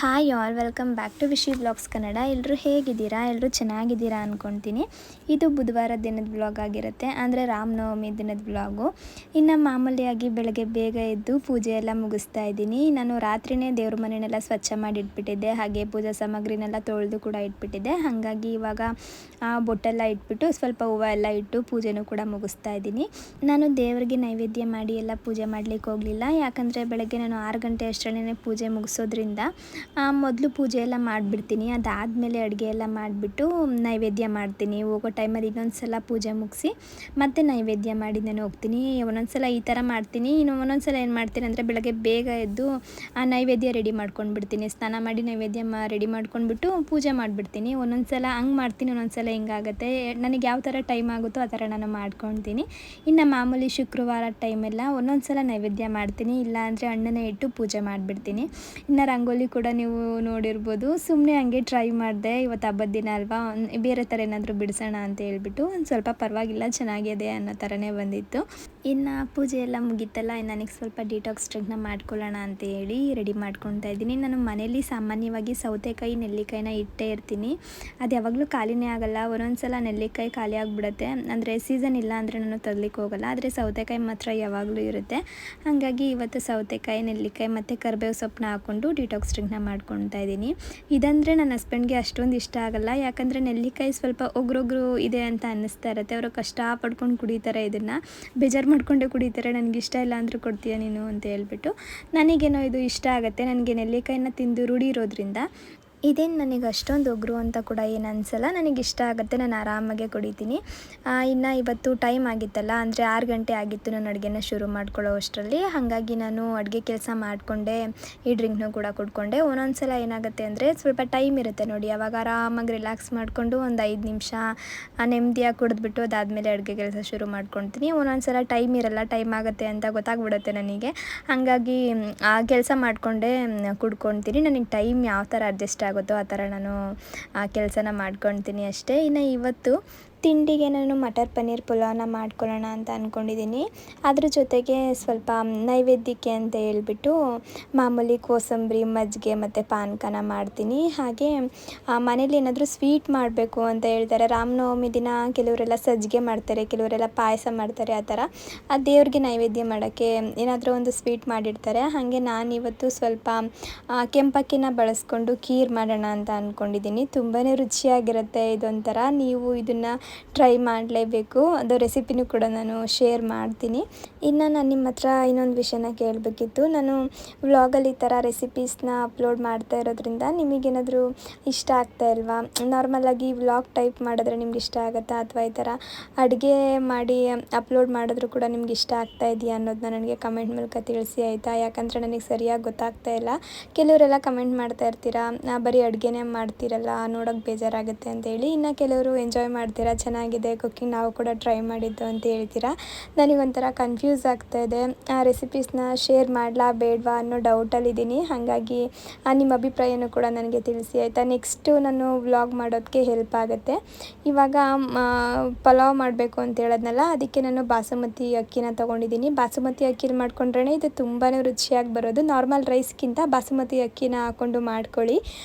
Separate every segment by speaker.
Speaker 1: Hi all, welcome back to Vishi vlogs Kannada. ಎಲ್ಲರೂ ಹೇಗಿದ್ದೀರಾ? ಎಲ್ಲರೂ ಚೆನ್ನಾಗಿದ್ದೀರಾ ಅಂದ್ಕೊಳ್ತೀನಿ. ಇದು ಬುಧವಾರ ದಿನದ ವ್ಲಾಗ್ ಆಗಿರುತ್ತೆ, ಅಂದರೆ ರಾಮನವಮಿ ದಿನದ ವ್ಲಾಗು. ಇನ್ನು ಮಾಮೂಲಿಯಾಗಿ ಬೆಳಗ್ಗೆ ಬೇಗ ಎದ್ದು ಪೂಜೆ ಎಲ್ಲ ಮುಗಿಸ್ತಾ ಇದ್ದೀನಿ. ನಾನು ರಾತ್ರಿಯೇ ದೇವ್ರ ಮನೆಯನ್ನೆಲ್ಲ ಸ್ವಚ್ಛ ಮಾಡಿ ಇಟ್ಬಿಟ್ಟಿದ್ದೆ, ಹಾಗೆ ಪೂಜಾ ಸಾಮಗ್ರಿನೆಲ್ಲ ತೊಳೆದು ಕೂಡ ಇಟ್ಬಿಟ್ಟಿದ್ದೆ. ಹಾಗಾಗಿ ಇವಾಗ ಬೊಟ್ಟೆಲ್ಲ ಇಟ್ಬಿಟ್ಟು ಸ್ವಲ್ಪ ಹೂವು ಎಲ್ಲ ಇಟ್ಟು ಪೂಜೆನೂ ಕೂಡ ಮುಗಿಸ್ತಾ ಇದ್ದೀನಿ. ನಾನು ದೇವರಿಗೆ ನೈವೇದ್ಯ ಮಾಡಿ ಎಲ್ಲ ಪೂಜೆ ಮಾಡಲಿಕ್ಕೆ ಹೋಗಲಿಲ್ಲ, ಯಾಕಂದರೆ ಬೆಳಗ್ಗೆ ನಾನು 6 ಗಂಟೆ ಅಷ್ಟರಲ್ಲೇ ಪೂಜೆ ಮುಗಿಸೋದ್ರಿಂದ ಮೊದಲು ಪೂಜೆ ಎಲ್ಲ ಮಾಡಿಬಿಡ್ತೀನಿ. ಅದಾದಮೇಲೆ ಅಡುಗೆ ಎಲ್ಲ ಮಾಡಿಬಿಟ್ಟು ನೈವೇದ್ಯ ಮಾಡ್ತೀನಿ. ಹೋಗೋ ಟೈಮಲ್ಲಿ ಇನ್ನೊಂದು ಸಲ ಪೂಜೆ ಮುಗಿಸಿ ಮತ್ತೆ ನೈವೇದ್ಯ ಮಾಡಿ ನಾನು ಹೋಗ್ತೀನಿ. ಒಂದೊಂದು ಸಲ ಈ ಥರ ಮಾಡ್ತೀನಿ. ಇನ್ನು ಒಂದೊಂದು ಸಲ ಏನು ಮಾಡ್ತೀನಿ ಅಂದರೆ ಬೆಳಗ್ಗೆ ಬೇಗ ಎದ್ದು ಆ ನೈವೇದ್ಯ ರೆಡಿ ಮಾಡ್ಕೊಂಡ್ಬಿಡ್ತೀನಿ. ಸ್ನಾನ ಮಾಡಿ ನೈವೇದ್ಯ ರೆಡಿ ಮಾಡ್ಕೊಂಡ್ಬಿಟ್ಟು ಪೂಜೆ ಮಾಡಿಬಿಡ್ತೀನಿ. ಒಂದೊಂದು ಸಲ ಹಂಗೆ ಮಾಡ್ತೀನಿ, ಒಂದೊಂದು ಸಲ ಹಿಂಗಾಗುತ್ತೆ. ನನಗೆ ಯಾವ ಥರ ಟೈಮ್ ಆಗುತ್ತೋ ಆ ಥರ ನಾನು ಮಾಡ್ಕೊತೀನಿ. ಇನ್ನು ಮಾಮೂಲಿ ಶುಕ್ರವಾರ ಟೈಮೆಲ್ಲ ಒಂದೊಂದು ಸಲ ನೈವೇದ್ಯ ಮಾಡ್ತೀನಿ, ಇಲ್ಲಾಂದರೆ ಹಣ್ಣನ್ನೇ ಇಟ್ಟು ಪೂಜೆ ಮಾಡಿಬಿಡ್ತೀನಿ. ಇನ್ನು ರಂಗೋಲಿ ಕೂಡ ನೀವು ನೋಡಿರ್ಬೋದು, ಸುಮ್ಮನೆ ಹಂಗೆ ಟ್ರೈ ಮಾಡಿದೆ. ಇವತ್ತು ಹಬ್ಬದ ದಿನ ಅಲ್ವಾ, ಬೇರೆ ಥರ ಏನಾದರೂ ಬಿಡಿಸೋಣ ಅಂತ ಹೇಳ್ಬಿಟ್ಟು ಒಂದು ಸ್ವಲ್ಪ ಪರವಾಗಿಲ್ಲ ಚೆನ್ನಾಗಿದೆ ಅನ್ನೋ ಥರನೇ ಬಂದಿತ್ತು. ಇನ್ನು ಪೂಜೆ ಎಲ್ಲ ಮುಗೀತಲ್ಲ, ನನಗೆ ಸ್ವಲ್ಪ ಡಿಟಾಕ್ಸ್ ಡ್ರಿಂಕ್ನ ಮಾಡ್ಕೊಳ್ಳೋಣ ಅಂತ ಹೇಳಿ ರೆಡಿ ಮಾಡ್ಕೊತಾ ಇದ್ದೀನಿ. ನಾನು ಮನೇಲಿ ಸಾಮಾನ್ಯವಾಗಿ ಸೌತೆಕಾಯಿ ನೆಲ್ಲಿಕಾಯಿನ ಇಟ್ಟೇ ಇರ್ತೀನಿ. ಅದು ಯಾವಾಗಲೂ ಖಾಲಿನೇ ಆಗೋಲ್ಲ. ಒಂದೊಂದು ಸಲ ನೆಲ್ಲಿಕಾಯಿ ಖಾಲಿ ಆಗಿಬಿಡುತ್ತೆ, ಅಂದರೆ ಸೀಸನ್ ಇಲ್ಲ ಅಂದರೆ ನಾನು ತರಲಿಕ್ಕೆ ಹೋಗೋಲ್ಲ. ಆದರೆ ಸೌತೆಕಾಯಿ ಮಾತ್ರ ಯಾವಾಗಲೂ ಇರುತ್ತೆ. ಹಾಗಾಗಿ ಇವತ್ತು ಸೌತೆಕಾಯಿ, ನೆಲ್ಲಿಕಾಯಿ ಮತ್ತು ಕರಿಬೇವು ಸೊಪ್ಪನ್ನ ಹಾಕ್ಕೊಂಡು ಡಿಟಾಕ್ಸ್ ಡ್ರಿಂಕ್ನ ಮಾಡ್ಕೊತಾ ಇದ್ದೀನಿ. ಇದಂದರೆ ನನ್ನ ಹಸ್ಬೆಂಡ್ಗೆ ಅಷ್ಟೊಂದು ಇಷ್ಟ ಆಗೋಲ್ಲ, ಯಾಕಂದರೆ ನೆಲ್ಲಿಕಾಯಿ ಸ್ವಲ್ಪ ಒಗ್ರೊಗ್ರು ಇದೆ ಅಂತ ಅನ್ನಿಸ್ತಾ ಇರುತ್ತೆ. ಅವರು ಕಷ್ಟಪಡ್ಕೊಂಡು ಕುಡಿತಾರೆ, ಇದನ್ನು ಬೇಜಾರು ಮಾಡ್ಕೊಂಡೇ ಕುಡಿತಾರೆ. ನನಗೆ ಇಷ್ಟ ಇಲ್ಲ ಅಂದರೂ ಕೊಡ್ತೀಯ ನೀನು ಅಂತ ಹೇಳ್ಬಿಟ್ಟು. ನನಗೇನೋ ಇದು ಇಷ್ಟ ಆಗುತ್ತೆ. ನನಗೆ ನೆಲ್ಲಿಕಾಯಿನ ತಿಂದು ರೂಢಿ ಇರೋದ್ರಿಂದ ಇದೇನು ನನಗೆ ಅಷ್ಟೊಂದು ಒಗ್ರು ಅಂತ ಕೂಡ ಏನು ಅನಿಸಲ್ಲ. ನನಗೆ ಇಷ್ಟ ಆಗುತ್ತೆ, ನಾನು ಆರಾಮಾಗೆ ಕುಡಿತೀನಿ. ಇನ್ನು ಇವತ್ತು ಟೈಮ್ ಆಗಿತ್ತಲ್ಲ, ಅಂದರೆ 6 ಗಂಟೆ ಆಗಿತ್ತು ನಾನು ಅಡುಗೆನ ಶುರು ಮಾಡ್ಕೊಳ್ಳೋ ಅಷ್ಟರಲ್ಲಿ. ಹಾಗಾಗಿ ನಾನು ಅಡುಗೆ ಕೆಲಸ ಮಾಡಿಕೊಂಡೆ, ಈ ಡ್ರಿಂಕ್ನೂ ಕೂಡ ಕುಡ್ಕೊಂಡೆ. ಒಂದೊಂದು ಸಲ ಏನಾಗುತ್ತೆ ಅಂದರೆ ಸ್ವಲ್ಪ ಟೈಮ್ ಇರುತ್ತೆ ನೋಡಿ, ಅವಾಗ ಆರಾಮಾಗಿ ರಿಲ್ಯಾಕ್ಸ್ ಮಾಡಿಕೊಂಡು ಒಂದು 5 ನಿಮಿಷ ನೆಮ್ಮದಿಯಾಗಿ ಕುಡಿದ್ಬಿಟ್ಟು ಅದಾದಮೇಲೆ ಅಡುಗೆ ಕೆಲಸ ಶುರು ಮಾಡ್ಕೊಳ್ತೀನಿ. ಒಂದೊಂದು ಸಲ ಟೈಮ್ ಇರಲ್ಲ, ಟೈಮ್ ಆಗುತ್ತೆ ಅಂತ ಗೊತ್ತಾಗ್ಬಿಡುತ್ತೆ ನನಗೆ. ಹಾಗಾಗಿ ಆ ಕೆಲಸ ಮಾಡಿಕೊಂಡೇ ಕುಡ್ಕೊಳ್ತೀನಿ. ನನಗೆ ಟೈಮ್ ಯಾವ ಥರ ಅಡ್ಜಸ್ಟ್ ಆಗುತ್ತೋ ಆ ಥರ ನಾನು ಆ ಕೆಲಸನ ಮಾಡ್ಕೊಳ್ತೀನಿ ಅಷ್ಟೇ. ಇನ್ನು ಇವತ್ತು ತಿಂಡಿಗೆ ನಾನು ಮಟರ್ ಪನ್ನೀರ್ ಪುಲಾವ್ನ ಮಾಡ್ಕೊಳ್ಳೋಣ ಅಂತ ಅಂದ್ಕೊಂಡಿದ್ದೀನಿ. ಅದ್ರ ಜೊತೆಗೆ ಸ್ವಲ್ಪ ನೈವೇದ್ಯಕ್ಕೆ ಅಂತ ಹೇಳ್ಬಿಟ್ಟು ಮಾಮೂಲಿ ಕೋಸಂಬರಿ, ಮಜ್ಜಿಗೆ ಮತ್ತು ಪಾನಕನ ಮಾಡ್ತೀನಿ. ಹಾಗೆ ಮನೇಲಿ ಏನಾದರೂ ಸ್ವೀಟ್ ಮಾಡಬೇಕು ಅಂತ ಹೇಳ್ತಾರೆ. ರಾಮನವಮಿ ದಿನ ಕೆಲವರೆಲ್ಲ ಸಜ್ಜಿಗೆ ಮಾಡ್ತಾರೆ, ಕೆಲವರೆಲ್ಲ ಪಾಯಸ ಮಾಡ್ತಾರೆ. ಆ ಥರ ಆ ದೇವ್ರಿಗೆ ನೈವೇದ್ಯ ಮಾಡೋಕ್ಕೆ ಏನಾದರೂ ಒಂದು ಸ್ವೀಟ್ ಮಾಡಿರ್ತಾರೆ. ಹಾಗೆ ನಾನಿವತ್ತು ಸ್ವಲ್ಪ ಕೆಂಪಕ್ಕಿನ ಬಳಸ್ಕೊಂಡು ಖೀರ್ ಮಾಡೋಣ ಅಂತ ಅಂದ್ಕೊಂಡಿದ್ದೀನಿ. ತುಂಬಾ ರುಚಿಯಾಗಿರುತ್ತೆ ಇದೊಂಥರ. ನೀವು ಇದನ್ನು ಟ್ರೈ ಮಾಡಲೇಬೇಕು. ಅದು ರೆಸಿಪಿನೂ ಕೂಡ ನಾನು ಶೇರ್ ಮಾಡ್ತೀನಿ. ಇನ್ನು ನಾನು ನಿಮ್ಮ ಹತ್ರ ಇನ್ನೊಂದು ವಿಷಯನ ಕೇಳಬೇಕಿತ್ತು. ನಾನು ವ್ಲಾಗಲ್ಲಿ ಈ ಥರ ರೆಸಿಪೀಸ್ನ ಅಪ್ಲೋಡ್ ಮಾಡ್ತಾ ಇರೋದ್ರಿಂದ ನಿಮಗೇನಾದರೂ ಇಷ್ಟ ಆಗ್ತಾ ಇಲ್ವಾ? ನಾರ್ಮಲಾಗಿ ವ್ಲಾಗ್ ಟೈಪ್ ಮಾಡಿದ್ರೆ ನಿಮ್ಗೆ ಇಷ್ಟ ಆಗುತ್ತಾ, ಅಥವಾ ಈ ಥರ ಅಡುಗೆ ಮಾಡಿ ಅಪ್ಲೋಡ್ ಮಾಡಿದ್ರು ಕೂಡ ನಿಮ್ಗೆ ಇಷ್ಟ ಆಗ್ತಾ ಇದೆಯಾ ಅನ್ನೋದನ್ನ ನನಗೆ ಕಮೆಂಟ್ ಮೂಲಕ ತಿಳಿಸಿ ಆಯಿತಾ? ಯಾಕಂದರೆ ನನಗೆ ಸರಿಯಾಗಿ ಗೊತ್ತಾಗ್ತಾ ಇಲ್ಲ. ಕೆಲವರೆಲ್ಲ ಕಮೆಂಟ್ ಮಾಡ್ತಾ ಇರ್ತೀರಾ, ಬರೀ ಅಡುಗೆನೇ ಮಾಡ್ತೀರಲ್ಲ, ನೋಡೋಕ್ಕೆ ಬೇಜಾರಾಗುತ್ತೆ ಅಂತೇಳಿ. ಇನ್ನು ಕೆಲವರು ಎಂಜಾಯ್ ಮಾಡ್ತೀರಾ, ಚೆನ್ನಾಗಿದೆ ಕುಕ್ಕಿಂಗ್, ನಾವು ಕೂಡ ಟ್ರೈ ಮಾಡಿದ್ದು ಅಂತ ಹೇಳ್ತೀರಾ. ನನಗೊಂಥರ ಕನ್ಫ್ಯೂಸ್ ಆಗ್ತಾಯಿದೆ, ಆ ರೆಸಿಪೀಸ್ನ ಶೇರ್ ಮಾಡಲಾ ಬೇಡವಾ ಅನ್ನೋ ಡೌಟಲ್ಲಿದ್ದೀನಿ. ಹಾಗಾಗಿ ನಿಮ್ಮ ಅಭಿಪ್ರಾಯನೂ ಕೂಡ ನನಗೆ ತಿಳಿಸಿ ಆಯಿತಾ? ನೆಕ್ಸ್ಟು ನಾನು ವ್ಲಾಗ್ ಮಾಡೋದಕ್ಕೆ ಹೆಲ್ಪ್ ಆಗುತ್ತೆ. ಇವಾಗ ಪಲಾವ್ ಮಾಡಬೇಕು ಅಂತ ಹೇಳೋದ್ನಲ್ಲ, ಅದಕ್ಕೆ ನಾನು ಬಾಸುಮತಿ ಅಕ್ಕಿನ ತೊಗೊಂಡಿದ್ದೀನಿ. ಬಾಸುಮತಿ ಅಕ್ಕಿಲಿ ಮಾಡ್ಕೊಂಡ್ರೆ ಇದು ತುಂಬಾ ರುಚಿಯಾಗಿ ಬರೋದು. ನಾರ್ಮಲ್ ರೈಸ್ಗಿಂತ ಬಾಸುಮತಿ ಅಕ್ಕಿನ ಹಾಕ್ಕೊಂಡು ಮಾಡ್ಕೊಳ್ಳಿ.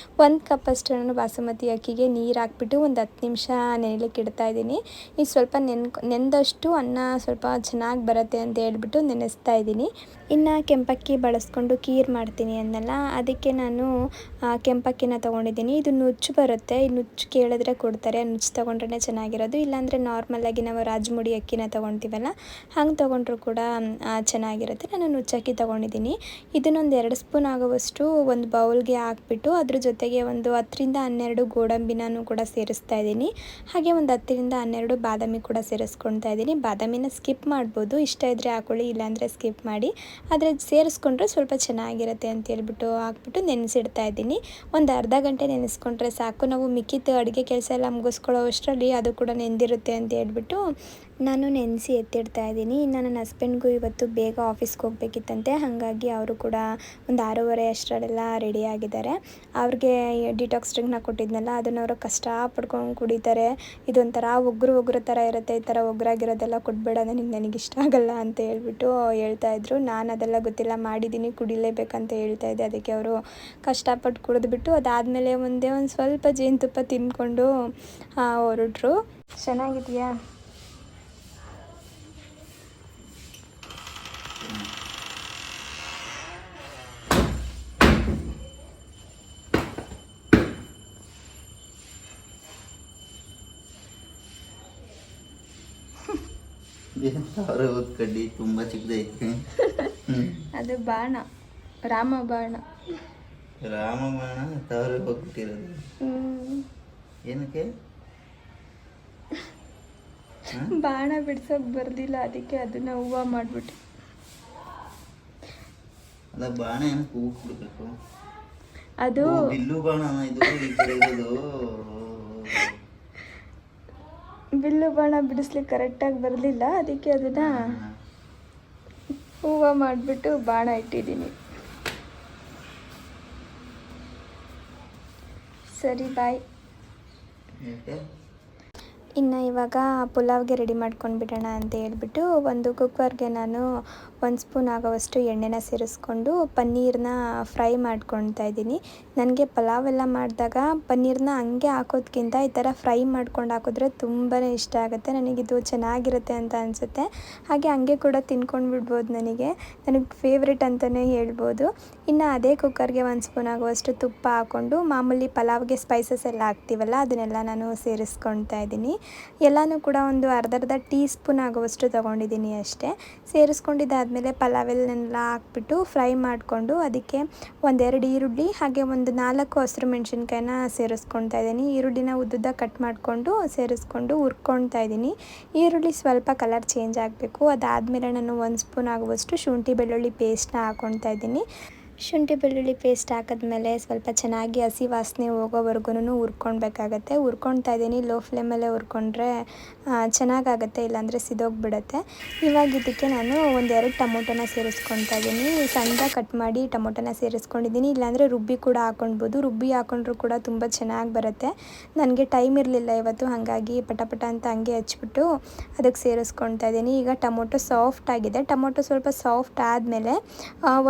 Speaker 1: 1 ಕಪ್ ಅಷ್ಟು ನಾನು ಬಾಸುಮತಿ ಅಕ್ಕಿಗೆ ನೀರು ಹಾಕ್ಬಿಟ್ಟು ಒಂದು 10 ನಿಮಿಷ ನೆನೆಲಿಕ್ಕೆ ಇಡ್ತಾ ಇದ್ದೀನಿ. ಇದು ಸ್ವಲ್ಪ ನೆಂದಷ್ಟು ಅನ್ನ ಸ್ವಲ್ಪ ಚೆನ್ನಾಗಿ ಬರುತ್ತೆ ಅಂತ ಹೇಳ್ಬಿಟ್ಟು ನೆನೆಸ್ತಾ ಇದ್ದೀನಿ. ಇನ್ನು ಕೆಂಪಕ್ಕಿ ಬಳಸ್ಕೊಂಡು ಖೀರ್ ಮಾಡ್ತೀನಿ ಅನ್ನಲ್ಲ, ಅದಕ್ಕೆ ನಾನು ಕೆಂಪಕ್ಕಿನ ತೊಗೊಂಡಿದ್ದೀನಿ. ಇದು ನುಚ್ಚು ಬರುತ್ತೆ, ಈ ನುಚ್ಚು ಕೇಳಿದ್ರೆ ಕೊಡ್ತಾರೆ. ನುಚ್ಚು ತೊಗೊಂಡ್ರೆ ಚೆನ್ನಾಗಿರೋದು. ಇಲ್ಲಾಂದರೆ ನಾರ್ಮಲಾಗಿ ನಾವು ರಾಜಮುಡಿ ಅಕ್ಕಿನ ತೊಗೊಳ್ತೀವಲ್ಲ, ಹಂಗೆ ತೊಗೊಂಡ್ರು ಕೂಡ ಚೆನ್ನಾಗಿರುತ್ತೆ. ನಾನು ನುಚ್ಚಕ್ಕಿ ತೊಗೊಂಡಿದ್ದೀನಿ. ಇದನ್ನೊಂದು 2 ಸ್ಪೂನ್ ಆಗುವಷ್ಟು ಒಂದು ಬೌಲ್ಗೆ ಹಾಕ್ಬಿಟ್ಟು ಅದ್ರ ಜೊತೆಗೆ ಒಂದು 10ರಿಂದ 12 ಗೋಡಂಬಿನೂ ಕೂಡ ಸೇರಿಸ್ತಾ ಇದ್ದೀನಿ. ಹಾಗೆ ಒಂದು 10ರಿಂದ 12 ಬಾದಾಮಿ ಕೂಡ ಸೇರಿಸ್ಕೊಳ್ತಾ ಇದ್ದೀನಿ. ಬಾದಾಮಿನ ಸ್ಕಿಪ್ ಮಾಡ್ಬೋದು, ಇಷ್ಟ ಇದ್ದರೆ ಹಾಕ್ಕೊಳ್ಳಿ, ಇಲ್ಲಾಂದರೆ ಸ್ಕಿಪ್ ಮಾಡಿ. ಆದರೆ ಸೇರಿಸ್ಕೊಂಡ್ರೆ ಸ್ವಲ್ಪ ಚೆನ್ನಾಗಿರುತ್ತೆ ಅಂತ ಹೇಳ್ಬಿಟ್ಟು ಹಾಕ್ಬಿಟ್ಟು ನೆನೆಸಿಡ್ತಾ ಇದ್ದೀನಿ. ಒಂದು ಅರ್ಧ ಗಂಟೆ ನೆನೆಸ್ಕೊಂಡ್ರೆ ಸಾಕು. ನಾವು ಮಿಕ್ಕಿದ ಅಡುಗೆ ಕೆಲಸ ಎಲ್ಲ ಮುಗಿಸ್ಕೊಳ್ಳೋ ಅಷ್ಟರಲ್ಲಿ ಅದು ಕೂಡ ನೆಂದಿರುತ್ತೆ ಅಂತ ಹೇಳ್ಬಿಟ್ಟು ನಾನು ನೆನೆಸಿ ಎತ್ತಿಡ್ತಾ ಇದ್ದೀನಿ. ಇನ್ನು ನನ್ನ ಹಸ್ಬೆಂಡ್ಗೂ ಇವತ್ತು ಬೇಗ ಆಫೀಸ್ಗೆ ಹೋಗ್ಬೇಕಿತ್ತಂತೆ, ಹಾಗಾಗಿ ಅವರು ಕೂಡ ಒಂದು 6:30 ಅಷ್ಟರಲ್ಲೆಲ್ಲ ರೆಡಿಯಾಗಿದ್ದಾರೆ. ಅವ್ರಿಗೆ ಡಿಟಾಕ್ಸ್ ಡ್ರಿಂಕ್ನ ಕೊಟ್ಟಿದ್ನಲ್ಲ, ಅದನ್ನು ಅವರು ಕಷ್ಟಪಡ್ಕೊಂಡು ಕುಡಿತಾರೆ. ಇದೊಂಥರ ಒಗ್ರು ಥರ ಇರುತ್ತೆ, ಈ ಥರ ಒಗ್ರಾಗಿರೋದೆಲ್ಲ ಕೊಡಬೇಡ ನನಗೆ ಇಷ್ಟ ಆಗಲ್ಲ ಅಂತ ಹೇಳ್ಬಿಟ್ಟು ಹೇಳ್ತಾಯಿದ್ರು. ನಾನು ಅದೆಲ್ಲ ಗೊತ್ತಿಲ್ಲ, ಮಾಡಿದ್ದೀನಿ, ಕುಡಿಲೇಬೇಕಂತ ಹೇಳ್ತಾಯಿದ್ದೆ. ಅದಕ್ಕೆ ಅವರು ಕಷ್ಟಪಟ್ಟು ಕುಡಿದ್ಬಿಟ್ಟು ಅದಾದಮೇಲೆ ಒಂದೇ ಒಂದು ಸ್ವಲ್ಪ ಜೇನುತುಪ್ಪ ತಿಂದ್ಕೊಂಡು ಹೊರಟ್ರು. ಚೆನ್ನಾಗಿದೆಯಾ?
Speaker 2: ಕಡ್ಡಿ ತುಂಬಾ ಚಿಕ್ಕದೈತೆ.
Speaker 1: ಅದು ಬಾಣ, ರಾಮ ಬಾಣ
Speaker 2: ತಾವ್ರೆ ಹೋಗ್ಬಿಟ್ಟಿರೋದು. ಏನಕ್ಕೆ?
Speaker 1: ಬಾಣ ಬಿಡ್ಸೋಕೆ ಬರ್ಲಿಲ್ಲ, ಅದಕ್ಕೆ ಅದನ್ನ ಹೂವು ಮಾಡ್ಬಿಟ್ಟು.
Speaker 2: ಅಲ್ಲ, ಬಾಣ ಏನಕ್ಕೆ ಹೂವು ಬಿಡ್ಬೇಕು?
Speaker 1: ಅದು
Speaker 2: ಬಿಲ್ಲು ಬಾಣ ಇದು, ಈ ಕಡೆ ಇರೋದು.
Speaker 1: ಬಿಲ್ಲು ಬಾಣ ಬಿಡಿಸ್ಲಿಕ್ಕೆ ಕರೆಕ್ಟಾಗಿ ಬರಲಿಲ್ಲ, ಅದಕ್ಕೆ ಅದನ್ನು ಹೂವು ಮಾಡಿಬಿಟ್ಟು ಬಾಣ ಇಟ್ಟಿದ್ದೀನಿ. ಸರಿ, ಬಾಯ್. ಇನ್ನು ಇವಾಗ ಪುಲಾವ್ಗೆ ರೆಡಿ ಮಾಡ್ಕೊಂಡು ಬಿಡೋಣ ಅಂತ ಹೇಳ್ಬಿಟ್ಟು ಒಂದು ಕುಕ್ಕರ್ಗೆ ನಾನು 1 ಸ್ಪೂನ್ ಆಗೋವಷ್ಟು ಎಣ್ಣೆನ ಸೇರಿಸ್ಕೊಂಡು ಪನ್ನೀರನ್ನ ಫ್ರೈ ಮಾಡ್ಕೊಳ್ತಾ ಇದ್ದೀನಿ. ನನಗೆ ಪಲಾವೆಲ್ಲ ಮಾಡಿದಾಗ ಪನ್ನೀರನ್ನ ಹಂಗೆ ಹಾಕೋದ್ಕಿಂತ ಈ ಥರ ಫ್ರೈ ಮಾಡ್ಕೊಂಡು ಹಾಕಿದ್ರೆ ತುಂಬಾ ಇಷ್ಟ ಆಗುತ್ತೆ. ನನಗಿದು ಚೆನ್ನಾಗಿರುತ್ತೆ ಅಂತ ಅನಿಸುತ್ತೆ. ಹಾಗೆ ಹಂಗೆ ಕೂಡ ತಿನ್ಕೊಂಡು ಬಿಡ್ಬೋದು. ನನಗೆ ಫೇವ್ರೆಟ್ ಅಂತಲೇ ಹೇಳ್ಬೋದು. ಇನ್ನು ಅದೇ ಕುಕ್ಕರ್ಗೆ 1 ಸ್ಪೂನ್ ಆಗುವಷ್ಟು ತುಪ್ಪ ಹಾಕ್ಕೊಂಡು ಮಾಮೂಲಿ ಪಲಾವ್ಗೆ ಸ್ಪೈಸಸ್ ಎಲ್ಲ ಹಾಕ್ತೀವಲ್ಲ, ಅದನ್ನೆಲ್ಲ ನಾನು ಸೇರಿಸ್ಕೊಳ್ತಾ ಇದ್ದೀನಿ. ಎಲ್ಲನೂ ಕೂಡ ಒಂದು ಅರ್ಧ ಟೀ ಸ್ಪೂನ್ ಆಗುವಷ್ಟು ತೊಗೊಂಡಿದ್ದೀನಿ ಅಷ್ಟೇ. ಸೇರಿಸ್ಕೊಂಡಿದ್ದಾದಮೇಲೆ ಪಲಾವೆಲ್ಲ ಹಾಕ್ಬಿಟ್ಟು ಫ್ರೈ ಮಾಡಿಕೊಂಡು ಅದಕ್ಕೆ 1-2 ಈರುಳ್ಳಿ ಹಾಗೆ ಒಂದು 4 ಹಸಿರು ಮೆಣಸಿನ್ಕಾಯಿನ ಸೇರಿಸ್ಕೊಳ್ತಾ ಇದ್ದೀನಿ. ಈರುಳ್ಳಿನ ಉದ್ದುದ್ದ ಕಟ್ ಮಾಡಿಕೊಂಡು ಸೇರಿಸ್ಕೊಂಡು ಹುರ್ಕೊಳ್ತಾ ಇದ್ದೀನಿ. ಈರುಳ್ಳಿ ಸ್ವಲ್ಪ ಕಲರ್ ಚೇಂಜ್ ಆಗಬೇಕು. ಅದಾದಮೇಲೆ ನಾನು 1 ಸ್ಪೂನ್ ಆಗುವಷ್ಟು ಶುಂಠಿ ಬೆಳ್ಳುಳ್ಳಿ ಪೇಸ್ಟ್ನ ಹಾಕ್ಕೊಳ್ತಾ ಇದ್ದೀನಿ. ಶುಂಠಿ ಬೆಳ್ಳುಳ್ಳಿ ಪೇಸ್ಟ್ ಹಾಕಿದ್ಮೇಲೆ ಸ್ವಲ್ಪ ಚೆನ್ನಾಗಿ ಹಸಿ ವಾಸನೆ ಹೋಗೋವರೆಗೂ ಹುರ್ಕೊಳ್ಬೇಕಾಗತ್ತೆ. ಹುರ್ಕೊಳ್ತಾ ಇದ್ದೀನಿ. ಲೋ ಫ್ಲೇಮಲ್ಲೇ ಹುರ್ಕೊಂಡ್ರೆ ಚೆನ್ನಾಗಾಗುತ್ತೆ, ಇಲ್ಲಾಂದರೆ ಸಿದೋಗಿಬಿಡುತ್ತೆ. ಇವಾಗ ಇದಕ್ಕೆ ನಾನು 1-2 ಟೊಮೊಟೊನ ಸೇರಿಸ್ಕೊಳ್ತಾ ಇದ್ದೀನಿ. ಸಣ್ಣದಾಗಿ ಕಟ್ ಮಾಡಿ ಟೊಮೊಟೊನ ಸೇರಿಸ್ಕೊಂಡಿದ್ದೀನಿ. ಇಲ್ಲಾಂದರೆ ರುಬ್ಬಿ ಕೂಡ ಹಾಕ್ಕೊಳ್ಬೋದು. ರುಬ್ಬಿ ಹಾಕ್ಕೊಂಡ್ರೂ ಕೂಡ ತುಂಬ ಚೆನ್ನಾಗಿ ಬರುತ್ತೆ. ನನಗೆ ಟೈಮ್ ಇರಲಿಲ್ಲ ಇವತ್ತು, ಹಾಗಾಗಿ ಪಟ ಅಂತ ಹಂಗೆ ಹಚ್ಬಿಟ್ಟು ಅದಕ್ಕೆ ಸೇರಿಸ್ಕೊಳ್ತಾ ಇದ್ದೀನಿ. ಈಗ ಟೊಮೊಟೊ ಸಾಫ್ಟ್ ಆಗಿದೆ. ಟೊಮೊಟೊ ಸ್ವಲ್ಪ ಸಾಫ್ಟ್ ಆದಮೇಲೆ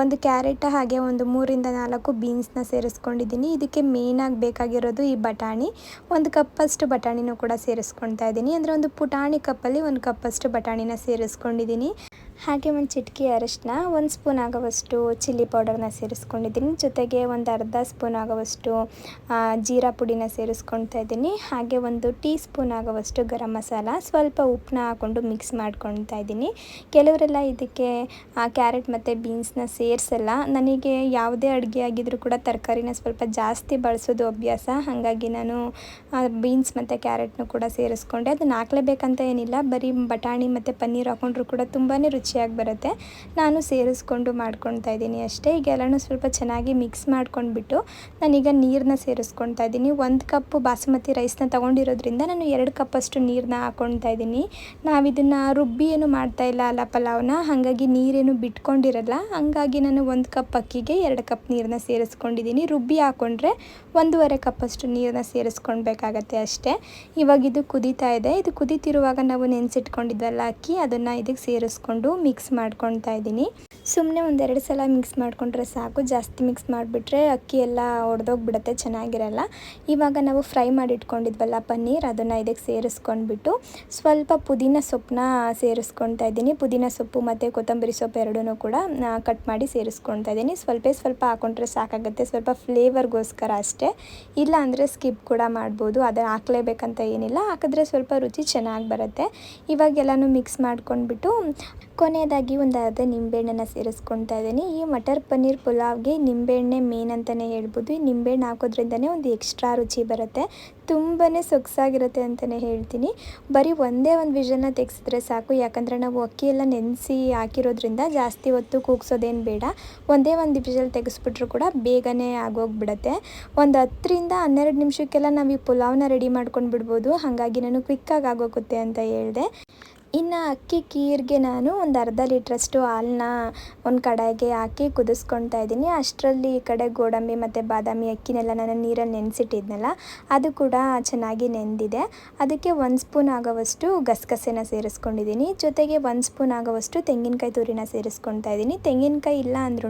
Speaker 1: ಒಂದು ಕ್ಯಾರೆಟ್ ಹಾಗೆ ಒಂದು 3-4 ಬೀನ್ಸ್ನ ಸೇರಿಸ್ಕೊಂಡಿದ್ದೀನಿ. ಇದಕ್ಕೆ ಮೇಯ್ನಾಗಿ ಬೇಕಾಗಿರೋದು ಈ ಬಟಾಣಿ. 1 ಕಪ್ಪಷ್ಟು ಬಟಾಣಿನೂ ಕೂಡ ಸೇರಿಸ್ಕೊಳ್ತಾ ಇದ್ದೀನಿ. ಅಂದರೆ ಒಂದು ಪುಟಾಣಿ ಕಪ್ಪಲ್ಲಿ 1 ಕಪ್ಪಷ್ಟು ಬಟಾಣಿನ ಸೇರಿಸ್ಕೊಂಡಿದ್ದೀನಿ. ಹಾಗೆ ಒಂದು ಚಿಟಿಕೆ ಅರಿಶಿನ, 1 ಸ್ಪೂನ್ ಆಗೋವಷ್ಟು ಚಿಲ್ಲಿ ಪೌಡರ್ನ ಸೇರಿಸ್ಕೊಂಡಿದ್ದೀನಿ. ಜೊತೆಗೆ ಒಂದು ಅರ್ಧ ಸ್ಪೂನ್ ಆಗೋವಷ್ಟು ಜೀರಾ ಪುಡಿನ ಸೇರಿಸ್ಕೊಳ್ತಾ ಇದ್ದೀನಿ. ಹಾಗೆ 1 ಟೀ ಸ್ಪೂನ್ ಆಗೋವಷ್ಟು ಗರಂ ಮಸಾಲ, ಸ್ವಲ್ಪ ಉಪ್ಪನ್ನ ಹಾಕ್ಕೊಂಡು ಮಿಕ್ಸ್ ಮಾಡ್ಕೊಳ್ತಾ ಇದ್ದೀನಿ. ಕೆಲವರೆಲ್ಲ ಇದಕ್ಕೆ ಕ್ಯಾರೆಟ್ ಮತ್ತು ಬೀನ್ಸ್ನ ಸೇರಿಸಲ್ಲ. ನನಗೆ ಯಾವುದೇ ಅಡುಗೆ ಆಗಿದ್ರೂ ಕೂಡ ತರಕಾರಿನ ಸ್ವಲ್ಪ ಜಾಸ್ತಿ ಬಳಸೋದು ಅಭ್ಯಾಸ. ಹಾಗಾಗಿ ನಾನು ಬೀನ್ಸ್ ಮತ್ತು ಕ್ಯಾರೆಟ್ನು ಕೂಡ ಸೇರಿಸ್ಕೊಂಡೆ. ಅದನ್ನು ಹಾಕ್ಲೇಬೇಕಂತ ಏನಿಲ್ಲ, ಬರೀ ಬಟಾಣಿ ಮತ್ತು ಪನ್ನೀರ್ ಹಾಕ್ಕೊಂಡ್ರೂ ಕೂಡ ತುಂಬಾ ರುಚಿಯಾಗಿ ಬರುತ್ತೆ. ನಾನು ಸೇರಿಸ್ಕೊಂಡು ಮಾಡ್ಕೊಳ್ತಾ ಇದ್ದೀನಿ ಅಷ್ಟೇ. ಈಗ ಎಲ್ಲನೂ ಸ್ವಲ್ಪ ಚೆನ್ನಾಗಿ ಮಿಕ್ಸ್ ಮಾಡ್ಕೊಂಡ್ಬಿಟ್ಟು ನಾನೀಗ ನೀರನ್ನ ಸೇರಿಸ್ಕೊಳ್ತಾ ಇದ್ದೀನಿ. 1 ಕಪ್ ಬಾಸುಮತಿ ರೈಸ್ನ ತೊಗೊಂಡಿರೋದ್ರಿಂದ ನಾನು 2 ಕಪ್ಪಷ್ಟು ನೀರನ್ನ ಹಾಕ್ಕೊಳ್ತಾ ಇದ್ದೀನಿ. ನಾವಿದನ್ನು ರುಬ್ಬಿ ಏನು ಮಾಡ್ತಾ ಇಲ್ಲ ಅಲ್ಲ ಪಲಾವ್ನ, ಹಾಗಾಗಿ ನೀರೇನು ಬಿಟ್ಕೊಂಡಿರಲ್ಲ. ಹಾಗಾಗಿ ನಾನು 1 ಕಪ್ ಅಕ್ಕಿಗೆ 2 ಕಪ್ ನೀರನ್ನ ಸೇರಿಸ್ಕೊಂಡಿದ್ದೀನಿ. ರುಬ್ಬಿ ಹಾಕ್ಕೊಂಡ್ರೆ 1.5 ಕಪ್ಪಷ್ಟು ನೀರನ್ನ ಸೇರಿಸ್ಕೊಳ್ಬೇಕಾಗತ್ತೆ ಅಷ್ಟೇ. ಇವಾಗ ಇದು ಕುದೀತಾ ಇದೆ. ಇದು ಕುದೀತಿರುವಾಗ ನಾವು ನೆನೆಸಿಟ್ಕೊಂಡಿದ್ವಲ್ಲ ಅಕ್ಕಿ, ಅದನ್ನು ಇದಕ್ಕೆ ಸೇರಿಸ್ಕೊಂಡು ಮಿಕ್ಸ್ ಮಾಡ್ಕೊಳ್ತಾ ಇದ್ದೀನಿ. ಸುಮ್ಮನೆ 1-2 ಸಲ ಮಿಕ್ಸ್ ಮಾಡಿಕೊಂಡ್ರೆ ಸಾಕು. ಜಾಸ್ತಿ ಮಿಕ್ಸ್ ಮಾಡಿಬಿಟ್ರೆ ಅಕ್ಕಿ ಎಲ್ಲ ಒಡೆದೋಗ್ಬಿಡುತ್ತೆ, ಚೆನ್ನಾಗಿರಲ್ಲ. ಇವಾಗ ನಾವು ಫ್ರೈ ಮಾಡಿ ಇಟ್ಕೊಂಡಿದ್ವಲ್ಲ ಪನ್ನೀರ್, ಅದನ್ನು ಇದಕ್ಕೆ ಸೇರಿಸ್ಕೊಂಡ್ಬಿಟ್ಟು ಸ್ವಲ್ಪ ಪುದೀನ ಸೊಪ್ಪನ್ನ ಸೇರಿಸ್ಕೊಳ್ತಾ ಇದ್ದೀನಿ. ಪುದೀನ ಸೊಪ್ಪು ಮತ್ತು ಕೊತ್ತಂಬರಿ ಸೊಪ್ಪು ಎರಡೂ ಕೂಡ ಕಟ್ ಮಾಡಿ ಸೇರಿಸ್ಕೊಳ್ತಾ ಇದ್ದೀನಿ. ಸ್ವಲ್ಪ ಹಾಕ್ಕೊಂಡ್ರೆ ಸಾಕಾಗುತ್ತೆ, ಸ್ವಲ್ಪ ಫ್ಲೇವರ್ಗೋಸ್ಕರ ಅಷ್ಟೇ. ಇಲ್ಲ ಅಂದರೆ ಸ್ಕಿಪ್ ಕೂಡ ಮಾಡ್ಬೋದು. ಅದನ್ನು ಹಾಕಲೇಬೇಕಂತ ಏನಿಲ್ಲ, ಹಾಕಿದ್ರೆ ಸ್ವಲ್ಪ ರುಚಿ ಚೆನ್ನಾಗಿ ಬರುತ್ತೆ. ಇವಾಗೆಲ್ಲನೂ ಮಿಕ್ಸ್ ಮಾಡ್ಕೊಂಡ್ಬಿಟ್ಟು ಕೊನೆಯದಾಗಿ ಒಂದು ಅರ್ಧ ನಿಂಬೆಹಣ್ಣನ್ನು ಸೇರಿಸ್ಕೊಳ್ತಾ ಇದ್ದೀನಿ. ಈ ಮಟರ್ ಪನ್ನೀರ್ ಪುಲಾವ್ಗೆ ನಿಂಬೆಹಣ್ಣೆ ಮೇನ್ ಅಂತಲೇ ಹೇಳ್ಬೋದು. ಈ ನಿಂಬೆಹಣ್ಣು ಹಾಕೋದ್ರಿಂದನೇ ಒಂದು ಎಕ್ಸ್ಟ್ರಾ ರುಚಿ ಬರುತ್ತೆ. ತುಂಬಾ ಸೊಗಸಾಗಿರುತ್ತೆ ಅಂತಲೇ ಹೇಳ್ತೀನಿ. ಬರೀ ಒಂದೇ ಒಂದು ವಿಷಲ್ನ ತೆಗೆಸಿದ್ರೆ ಸಾಕು. ಯಾಕಂದರೆ ನಾವು ಅಕ್ಕಿ ಎಲ್ಲ ನೆನೆಸಿ ಹಾಕಿರೋದ್ರಿಂದ ಜಾಸ್ತಿ ಹೊತ್ತು ಕೂಗ್ಸೋದೇನು ಬೇಡ. ಒಂದೇ ಒಂದು ವಿಷಲ್ ತೆಗೆಸ್ಬಿಟ್ರೂ ಕೂಡ ಬೇಗನೆ ಆಗೋಗ್ಬಿಡುತ್ತೆ. ಒಂದು 10-12 ನಿಮಿಷಕ್ಕೆಲ್ಲ ನಾವು ಈ ಪುಲಾವ್ನ ರೆಡಿ ಮಾಡ್ಕೊಂಡು ಬಿಡ್ಬೋದು. ಹಾಗಾಗಿ ನಾನು ಕ್ವಿಕ್ಕಾಗಿ ಆಗೋಗುತ್ತೆ ಅಂತ ಹೇಳಿದೆ. ಇನ್ನು ಅಕ್ಕಿ ಕೀರ್ಗೆ ನಾನು ಒಂದು ಅರ್ಧ ಲೀಟ್ರಷ್ಟು ಹಾಲನ್ನ ಒಂದು ಕಡಾಯಿಗೆ ಹಾಕಿ ಕುದಿಸ್ಕೊಳ್ತಾ ಇದ್ದೀನಿ. ಅಷ್ಟರಲ್ಲಿ ಈ ಕಡೆ ಗೋಡಂಬಿ ಮತ್ತು ಬಾದಾಮಿ ಅಕ್ಕಿನೆಲ್ಲ ನಾನು ನೀರಲ್ಲಿ ನೆನೆಸಿಟ್ಟಿದ್ನಲ್ಲ, ಅದು ಕೂಡ ಚೆನ್ನಾಗಿ ನೆಂದಿದೆ. ಅದಕ್ಕೆ 1 ಸ್ಪೂನ್ ಆಗೋವಷ್ಟು ಗಸಗಸೆನ ಸೇರಿಸ್ಕೊಂಡಿದ್ದೀನಿ. ಜೊತೆಗೆ 1 ಸ್ಪೂನ್ ಆಗೋವಷ್ಟು ತೆಂಗಿನಕಾಯಿ ತುರಿನ ಸೇರಿಸ್ಕೊಳ್ತಾ ಇದ್ದೀನಿ. ತೆಂಗಿನಕಾಯಿ ಇಲ್ಲ ಅಂದ್ರೂ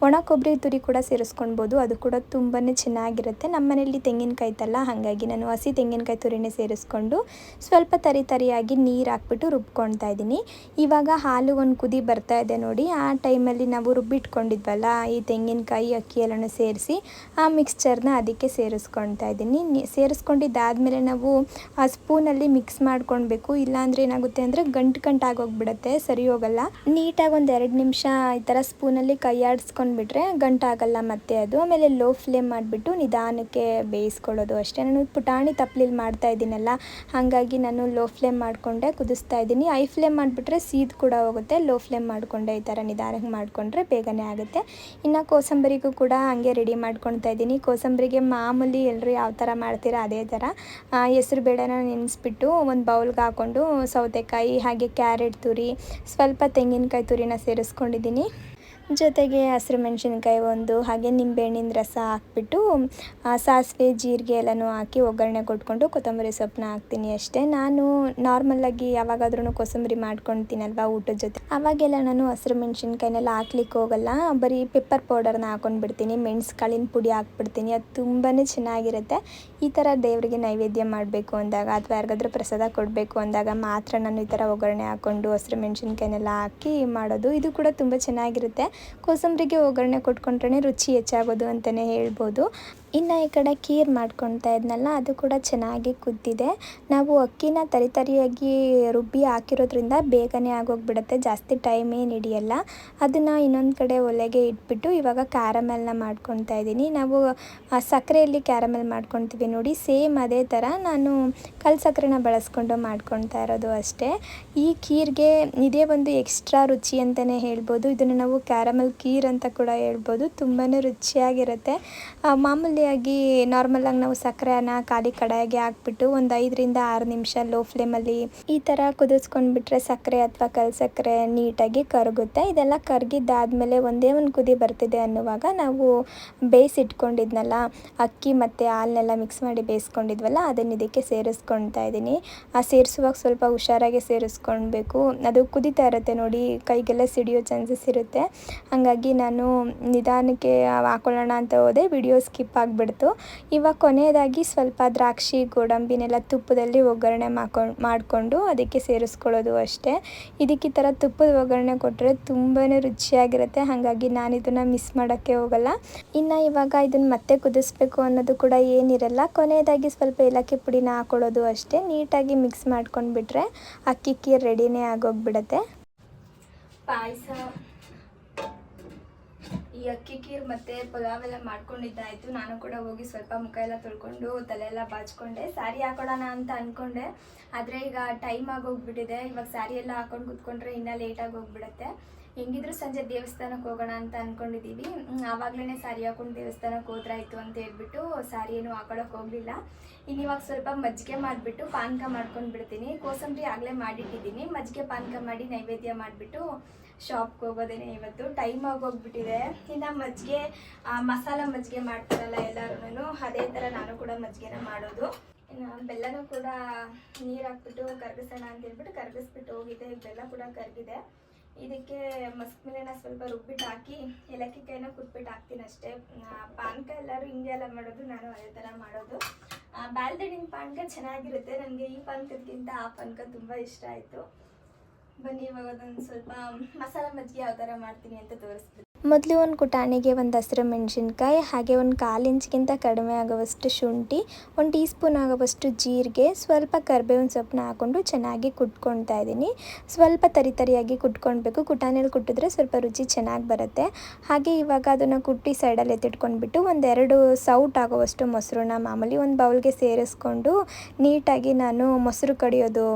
Speaker 1: ಒಣ ಕೊಬ್ಬರಿ ತುರಿ ಕೂಡ ಸೇರಿಸ್ಕೊಳ್ಬೋದು, ಅದು ಕೂಡ ತುಂಬಾ ಚೆನ್ನಾಗಿರುತ್ತೆ. ನಮ್ಮ ಮನೆಯಲ್ಲಿ ತೆಂಗಿನಕಾಯಿ ಇತ್ತಲ್ಲ, ಹಾಗಾಗಿ ನಾನು ಹಸಿ ತೆಂಗಿನಕಾಯಿ ತುರಿನೇ ಸೇರಿಸ್ಕೊಂಡು ಸ್ವಲ್ಪ ತರಿಯಾಗಿ ನೀರು ಹಾಕ್ಬಿಟ್ಟು ರುಬ್ಕೊಳ್ತಾ ಇದ್ದೀನಿ. ಇವಾಗ ಹಾಲು ಒಂದು ಕುದಿ ಬರ್ತಾ ಇದೆ ನೋಡಿ, ಆ ಟೈಮಲ್ಲಿ ನಾವು ರುಬ್ಬಿಟ್ಕೊಂಡಿದ್ವಲ್ಲ ಈ ತೆಂಗಿನಕಾಯಿ ಅಕ್ಕಿ ಎಲ್ಲನೂ ಸೇರಿಸಿ ಆ ಮಿಕ್ಸ್ಚರ್ನ ಅದಕ್ಕೆ ಸೇರಿಸ್ಕೊಳ್ತಾ ಇದ್ದೀನಿ. ಸೇರಿಸ್ಕೊಂಡಿದ್ದಾದಮೇಲೆ ನಾವು ಆ ಸ್ಪೂನಲ್ಲಿ ಮಿಕ್ಸ್ ಮಾಡ್ಕೊಳ್ಬೇಕು, ಇಲ್ಲಾಂದರೆ ಏನಾಗುತ್ತೆ ಅಂದರೆ ಗಂಟಾಗೋಗ್ಬಿಡುತ್ತೆ, ಸರಿ ಹೋಗಲ್ಲ. ನೀಟಾಗಿ ಒಂದು 2 ನಿಮಿಷ ಈ ಥರ ಸ್ಪೂನಲ್ಲಿ ಕೈ ಆಡಿಸ್ಕೊಂಡ್ಬಿಟ್ರೆ ಗಂಟಾಗಲ್ಲ ಮತ್ತೆ ಅದು. ಆಮೇಲೆ ಲೋ ಫ್ಲೇಮ್ ಮಾಡಿಬಿಟ್ಟು ನಿಧಾನಕ್ಕೆ ಬೇಯಿಸ್ಕೊಳ್ಳೋದು ಅಷ್ಟೇ. ನಾನು ಪುಟಾಣಿ ತಪ್ಪಲಿಲ್ಲಿ ಮಾಡ್ತಾ ಇದ್ದೀನಲ್ಲ, ಹಾಗಾಗಿ ನಾನು ಲೋ ಫ್ಲೇಮ್ ಮಾಡಿಕೊಂಡೆ ಕುದಿಸ್ತಾ ಇದ್ದೀನಿ. ಹೈ ಫ್ಲೇಮ್ ಮಾಡಿಬಿಟ್ರೆ ಸೀದ್ ಕೂಡ ಹೋಗುತ್ತೆ, ಲೋ ಫ್ಲೇಮ್ ಮಾಡಿಕೊಂಡೆ ಈ ಥರ ನಿಧಾನಕ್ಕೆ ಮಾಡಿಕೊಂಡ್ರೆ ಬೇಗನೆ ಆಗುತ್ತೆ. ಇನ್ನು ಕೋಸಂಬರಿಗೂ ಕೂಡ ಹಾಗೆ ರೆಡಿ ಮಾಡ್ಕೊಳ್ತಾ ಇದ್ದೀನಿ. ಕೋಸಂಬರಿಗೆ ಮಾಮೂಲಿ ಎಲ್ಲರೂ ಯಾವ ಥರ ಮಾಡ್ತೀರಾ ಅದೇ ಥರ ಹೆಸ್ರು ಬೇಳೆನ ನೆನೆಸ್ಬಿಟ್ಟು ಒಂದು ಬೌಲ್ಗೆ ಹಾಕ್ಕೊಂಡು ಸೌತೆಕಾಯಿ ಹಾಗೆ ಕ್ಯಾರೆಟ್ ತುರಿ ಸ್ವಲ್ಪ ತೆಂಗಿನಕಾಯಿ ತುರಿನ ಸೇರಿಸ್ಕೊಂಡಿದ್ದೀನಿ. ಜೊತೆಗೆ ಹಸಿರು ಮೆಣಸಿನ್ಕಾಯಿ ಒಂದು ಹಾಗೆ ನಿಂಬೆಹಣ್ಣಿನ ರಸ ಹಾಕ್ಬಿಟ್ಟು ಸಾಸಿವೆ ಜೀರಿಗೆ ಎಲ್ಲನೂ ಹಾಕಿ ಒಗ್ಗರಣೆ ಕೊಟ್ಕೊಂಡು ಕೊತ್ತಂಬರಿ ಸೊಪ್ಪನ್ನ ಹಾಕ್ತೀನಿ ಅಷ್ಟೇ. ನಾನು ನಾರ್ಮಲಾಗಿ ಯಾವಾಗಾದ್ರೂ ಕೋಸಂಬರಿ ಮಾಡ್ಕೊಳ್ತೀನಲ್ವ ಊಟದ ಜೊತೆ, ಅವಾಗೆಲ್ಲ ನಾನು ಹಸಿರು ಮೆಣಸಿನ್ಕಾಯಿನೆಲ್ಲ ಹಾಕ್ಲಿಕ್ಕೆ ಹೋಗಲ್ಲ, ಬರೀ ಪೆಪ್ಪರ್ ಪೌಡರ್ನ ಹಾಕೊಂಡ್ಬಿಡ್ತೀನಿ, ಮೆಣಸು ಕಾಳಿನ ಪುಡಿ ಹಾಕ್ಬಿಡ್ತೀನಿ. ಅದು ತುಂಬಾ ಚೆನ್ನಾಗಿರುತ್ತೆ. ಈ ಥರ ದೇವರಿಗೆ ನೈವೇದ್ಯ ಮಾಡಬೇಕು ಅಂದಾಗ ಅಥವಾ ಯಾರಿಗಾದ್ರೂ ಪ್ರಸಾದ ಕೊಡಬೇಕು ಅಂದಾಗ ಮಾತ್ರ ನಾನು ಈ ಥರ ಒಗ್ಗರಣೆ ಹಾಕ್ಕೊಂಡು ಹಸಿರು ಮೆಣಸಿನ್ಕಾಯಿನೆಲ್ಲ ಹಾಕಿ ಮಾಡೋದು. ಇದು ಕೂಡ ತುಂಬ ಚೆನ್ನಾಗಿರುತ್ತೆ. ಕೋಸಂಬರಿಗೆ ಒಗ್ಗರಣೆ ಕೊಟ್ಕೊಂಡ್ರೆ ರುಚಿ ಹೆಚ್ಚಾಗೋದು ಅಂತಲೇ ಹೇಳ್ಬೋದು. ಇನ್ನು ಈ ಕಡೆ ಖೀರ್ ಮಾಡ್ಕೊಳ್ತಾ ಇದ್ನಲ್ಲ, ಅದು ಕೂಡ ಚೆನ್ನಾಗಿ ಕುದ್ದಿದೆ. ನಾವು ಅಕ್ಕಿನ ತರಿಯಾಗಿ ರುಬ್ಬಿ ಹಾಕಿರೋದ್ರಿಂದ ಬೇಗನೆ ಆಗೋಗ್ಬಿಡುತ್ತೆ, ಜಾಸ್ತಿ ಟೈಮ್ ಏನು ಹಿಡಿಯಲ್ಲ. ಅದನ್ನು ಇನ್ನೊಂದು ಕಡೆ ಒಲೆಗೆ ಇಟ್ಬಿಟ್ಟು ಇವಾಗ ಕ್ಯಾರಮೆಲ್ನ ಮಾಡ್ಕೊಳ್ತಾ ಇದ್ದೀನಿ. ನಾವು ಸಕ್ಕರೆಯಲ್ಲಿ ಕ್ಯಾರಮೆಲ್ ಮಾಡ್ಕೊಳ್ತೀವಿ ನೋಡಿ, ಸೇಮ್ ಅದೇ ಥರ ನಾನು ಕಲ್ಲು ಸಕ್ಕರೆನ ಬಳಸ್ಕೊಂಡು ಮಾಡ್ಕೊಳ್ತಾ ಇರೋದು ಅಷ್ಟೇ. ಈ ಖೀರ್ಗೆ ಇದೇ ಒಂದು ಎಕ್ಸ್ಟ್ರಾ ರುಚಿ ಅಂತಲೇ ಹೇಳ್ಬೋದು. ಇದನ್ನು ನಾವು ಕ್ಯಾರಮೆಲ್ ಖೀರ್ ಅಂತ ಕೂಡ ಹೇಳ್ಬೋದು. ತುಂಬಾ ರುಚಿಯಾಗಿರುತ್ತೆ. ಮಾಮೂಲಿಯಾಗಿ ನಾರ್ಮಲಾಗಿ ನಾವು ಸಕ್ಕರೆನ ಖಾಲಿ ಕಡಾಯಿಗೆ ಹಾಕ್ಬಿಟ್ಟು ಒಂದು 5ರಿಂದ 6 ನಿಮಿಷ ಲೋ ಫ್ಲೇಮಲ್ಲಿ ಈ ಥರ ಕುದಿಸ್ಕೊಂಡ್ಬಿಟ್ರೆ ಸಕ್ಕರೆ ಅಥವಾ ಕಲ್ಲು ಸಕ್ಕರೆ ನೀಟಾಗಿ ಕರಗುತ್ತೆ. ಇದೆಲ್ಲ ಕರಗಿದ್ದಾದಮೇಲೆ ಒಂದೇ ಒಂದು ಕುದಿ ಬರ್ತಿದೆ ಅನ್ನುವಾಗ ನಾವು ಬೇಯಿಸಿಟ್ಕೊಂಡಿದ್ನಲ್ಲ ಅಕ್ಕಿ ಮತ್ತು ಹಾಲನ್ನೆಲ್ಲ ಮಿಕ್ಸ್ ಮಾಡಿ ಬೇಯಿಸ್ಕೊಂಡಿದ್ವಲ್ಲ, ಅದನ್ನು ಇದಕ್ಕೆ ಸೇರಿಸ್ಕೊಳ್ತಾ ಇದ್ದೀನಿ. ಆ ಸೇರಿಸುವಾಗ ಸ್ವಲ್ಪ ಹುಷಾರಾಗಿ ಸೇರಿಸ್ಕೊಳ್ಬೇಕು, ಅದು ಕುದೀತಾ ಇರುತ್ತೆ ನೋಡಿ, ಕೈಗೆಲ್ಲ ಸಿಡಿಯೋ ಚಾನ್ಸಸ್ ಇರುತ್ತೆ. ಹಾಗಾಗಿ ನಾನು ನಿಧಾನಕ್ಕೆ ಹಾಕೊಳ್ಳೋಣ ಅಂತ ಹೋದೆ, ವಿಡಿಯೋ ಸ್ಕಿಪ್ ಆಗಿಬಿಡ್ತು. ಇವಾಗ ಕೊನೆಯದಾಗಿ ಸ್ವಲ್ಪ ದ್ರಾಕ್ಷಿ ಗೋಡಂಬಿನೆಲ್ಲ ತುಪ್ಪದಲ್ಲಿ ಒಗ್ಗರಣೆ ಮಾಡಿಕೊಂಡು ಅದಕ್ಕೆ ಸೇರಿಸ್ಕೊಳ್ಳೋದು ಅಷ್ಟೇ. ಇದಕ್ಕೆ ಈ ಥರ ತುಪ್ಪದ ಒಗ್ಗರಣೆ ಕೊಟ್ಟರೆ ತುಂಬಾ ರುಚಿಯಾಗಿರುತ್ತೆ, ಹಾಗಾಗಿ ನಾನು ಇದನ್ನು ಮಿಸ್ ಮಾಡೋಕ್ಕೆ ಹೋಗಲ್ಲ. ಇನ್ನು ಇವಾಗ ಇದನ್ನು ಮತ್ತೆ ಕುದಿಸ್ಬೇಕು ಅನ್ನೋದು ಕೂಡ ಏನಿರಲ್ಲ. ಕೊನೆಯದಾಗಿ ಸ್ವಲ್ಪ ಏಲಕ್ಕಿ ಪುಡಿನ ಹಾಕೊಳ್ಳೋದು ಅಷ್ಟೇ. ನೀಟಾಗಿ ಮಿಕ್ಸ್ ಮಾಡ್ಕೊಂಡ್ಬಿಟ್ರೆ ಅಕ್ಕಿ ಖೀರ್ ರೆಡಿನೇ ಆಗೋಗ್ಬಿಡುತ್ತೆ. ಪಾಯಸ, ಈ ಅಕ್ಕಿ ಖೀರ್ ಮತ್ತು ಪಲಾವ್ ಎಲ್ಲ ಮಾಡ್ಕೊಂಡಿದ್ದಾಯಿತು. ನಾನು ಕೂಡ ಹೋಗಿ ಸ್ವಲ್ಪ ಮುಖ ಎಲ್ಲ ತೊಳ್ಕೊಂಡು ತಲೆ ಎಲ್ಲ ಬಾಚ್ಕೊಂಡೆ. ಸ್ಯಾರಿ ಹಾಕೊಳ್ಳೋಣ ಅಂತ ಅಂದ್ಕೊಂಡೆ, ಆದರೆ ಈಗ ಟೈಮ್ ಆಗೋಗ್ಬಿಟ್ಟಿದೆ. ಇವಾಗ ಸ್ಯಾರಿ ಎಲ್ಲ ಹಾಕೊಂಡು ಕೂತ್ಕೊಂಡ್ರೆ ಇನ್ನೂ ಲೇಟಾಗಿ ಹೋಗ್ಬಿಡುತ್ತೆ. ಹೆಂಗಿದ್ರು ಸಂಜೆ ದೇವಸ್ಥಾನಕ್ಕೆ ಹೋಗೋಣ ಅಂತ ಅಂದ್ಕೊಂಡಿದ್ದೀವಿ. ಆವಾಗಲೇ ಸ್ಯಾರಿ ಹಾಕೊಂಡು ದೇವಸ್ಥಾನಕ್ಕೆ ಹೋದ್ರಾಯ್ತು ಅಂತ ಹೇಳ್ಬಿಟ್ಟು ಸ್ಯಾರಿ ಏನು ಹಾಕೊಳ್ಳೋಕೆ ಹೋಗಲಿಲ್ಲ. ಇನ್ನು ಇವಾಗ ಸ್ವಲ್ಪ ಮಜ್ಜಿಗೆ ಮಾಡಿಬಿಟ್ಟು ಪಾನಕ ಮಾಡ್ಕೊಂಡು ಬಿಡ್ತೀನಿ. ಕೋಸಂಬರಿ ಆಗಲೇ ಮಾಡಿಟ್ಟಿದ್ದೀನಿ, ಮಜ್ಜಿಗೆ ಪಾನಕ ಮಾಡಿ ನೈವೇದ್ಯ ಮಾಡಿಬಿಟ್ಟು ಶಾಪ್ಗೆ ಹೋಗೋದೇನೆ ಇವತ್ತು. ಟೈಮ್ ಆಗೋಗ್ಬಿಟ್ಟಿದೆ. ಇನ್ನು ಮಜ್ಜಿಗೆ ಮಸಾಲ ಮಜ್ಜಿಗೆ ಮಾಡ್ತಾರಲ್ಲ ಎಲ್ಲರೂ, ಅದೇ ಥರ ನಾನು ಕೂಡ ಮಜ್ಜಿಗೆನ ಮಾಡೋದು. ಇನ್ನು ಬೆಲ್ಲನೂ ಕೂಡ ನೀರು ಹಾಕ್ಬಿಟ್ಟು ಕರಗಿಸೋಣ ಅಂತ ಹೇಳ್ಬಿಟ್ಟು ಕರಗಿಸ್ಬಿಟ್ಟು ಹೋಗಿದೆ. ಬೆಲ್ಲ ಕೂಡ ಕರಗಿದೆ. ಇದಕ್ಕೆ ಮಸ್ಮಿಲೆನ ಸ್ವಲ್ಪ ರುಬ್ಬಿಟ್ಟು ಹಾಕಿ ಏಲಕ್ಕಿ ಕಾಯಿನ ಕುಟ್ಬಿಟ್ಟು ಹಾಕ್ತೀನಿ ಅಷ್ಟೇ. ಪಾನಕ ಎಲ್ಲರೂ ಹಿಂಗೆ ಎಲ್ಲ ಮಾಡೋದು, ನಾನು ಅದೇ ಥರ ಮಾಡೋದು. ಬ್ಯಾಲ್ದಡಿನ ಪಾನಕ ಚೆನ್ನಾಗಿರುತ್ತೆ. ನನಗೆ ಈ ಪಾನಕಕ್ಕಿಂತ ಆ ಪಾನಕ ತುಂಬ ಇಷ್ಟ ಆಯಿತು. ಬನ್ನಿ ಇವಾಗ ಅದೊಂದು ಸ್ವಲ್ಪ ಮಸಾಲ ಮಜ್ಜಿಗೆ ಯಾವ ಥರ ಮಾಡ್ತೀನಿ ಅಂತ ತೋರಿಸ್ತೀನಿ. ಮೊದಲು ಒಂದು ಕುಟಾಣಿಗೆ ಒಂದು ಹಸಿರು ಮೆಣಸಿನ್ಕಾಯಿ ಹಾಗೆ ಒಂದು 1/4 ಇಂಚ್ಗಿಂತ ಕಡಿಮೆ ಆಗುವಷ್ಟು ಶುಂಠಿ, 1 ಟೀ ಸ್ಪೂನ್ ಆಗುವಷ್ಟು ಜೀರಿಗೆ, ಸ್ವಲ್ಪ ಕರಿಬೇವಿನ ಸೊಪ್ಪನ್ನ ಹಾಕ್ಕೊಂಡು ಚೆನ್ನಾಗಿ ಕುಟ್ಕೊಳ್ತಾ ಇದ್ದೀನಿ. ಸ್ವಲ್ಪ ತರಿಯಾಗಿ ಕುಟ್ಕೊಳ್ಬೇಕು, ಕುಟಾಣಿಯಲ್ಲಿ ಕುಟ್ಟಿದ್ರೆ ಸ್ವಲ್ಪ ರುಚಿ ಚೆನ್ನಾಗಿ ಬರುತ್ತೆ. ಹಾಗೆ ಇವಾಗ ಅದನ್ನು ಕುಟ್ಟಿ ಸೈಡಲ್ಲಿ ಎತ್ತಿಟ್ಕೊಂಡ್ಬಿಟ್ಟು 1-2 ಸೌಟ್ ಆಗುವಷ್ಟು ಮೊಸರನ್ನ ಮಾಮೂಲಿ ಒಂದು ಬೌಲ್ಗೆ ಸೇರಿಸ್ಕೊಂಡು ನೀಟಾಗಿ ನಾನು ಮೊಸರು ಕಡಿಯೋದು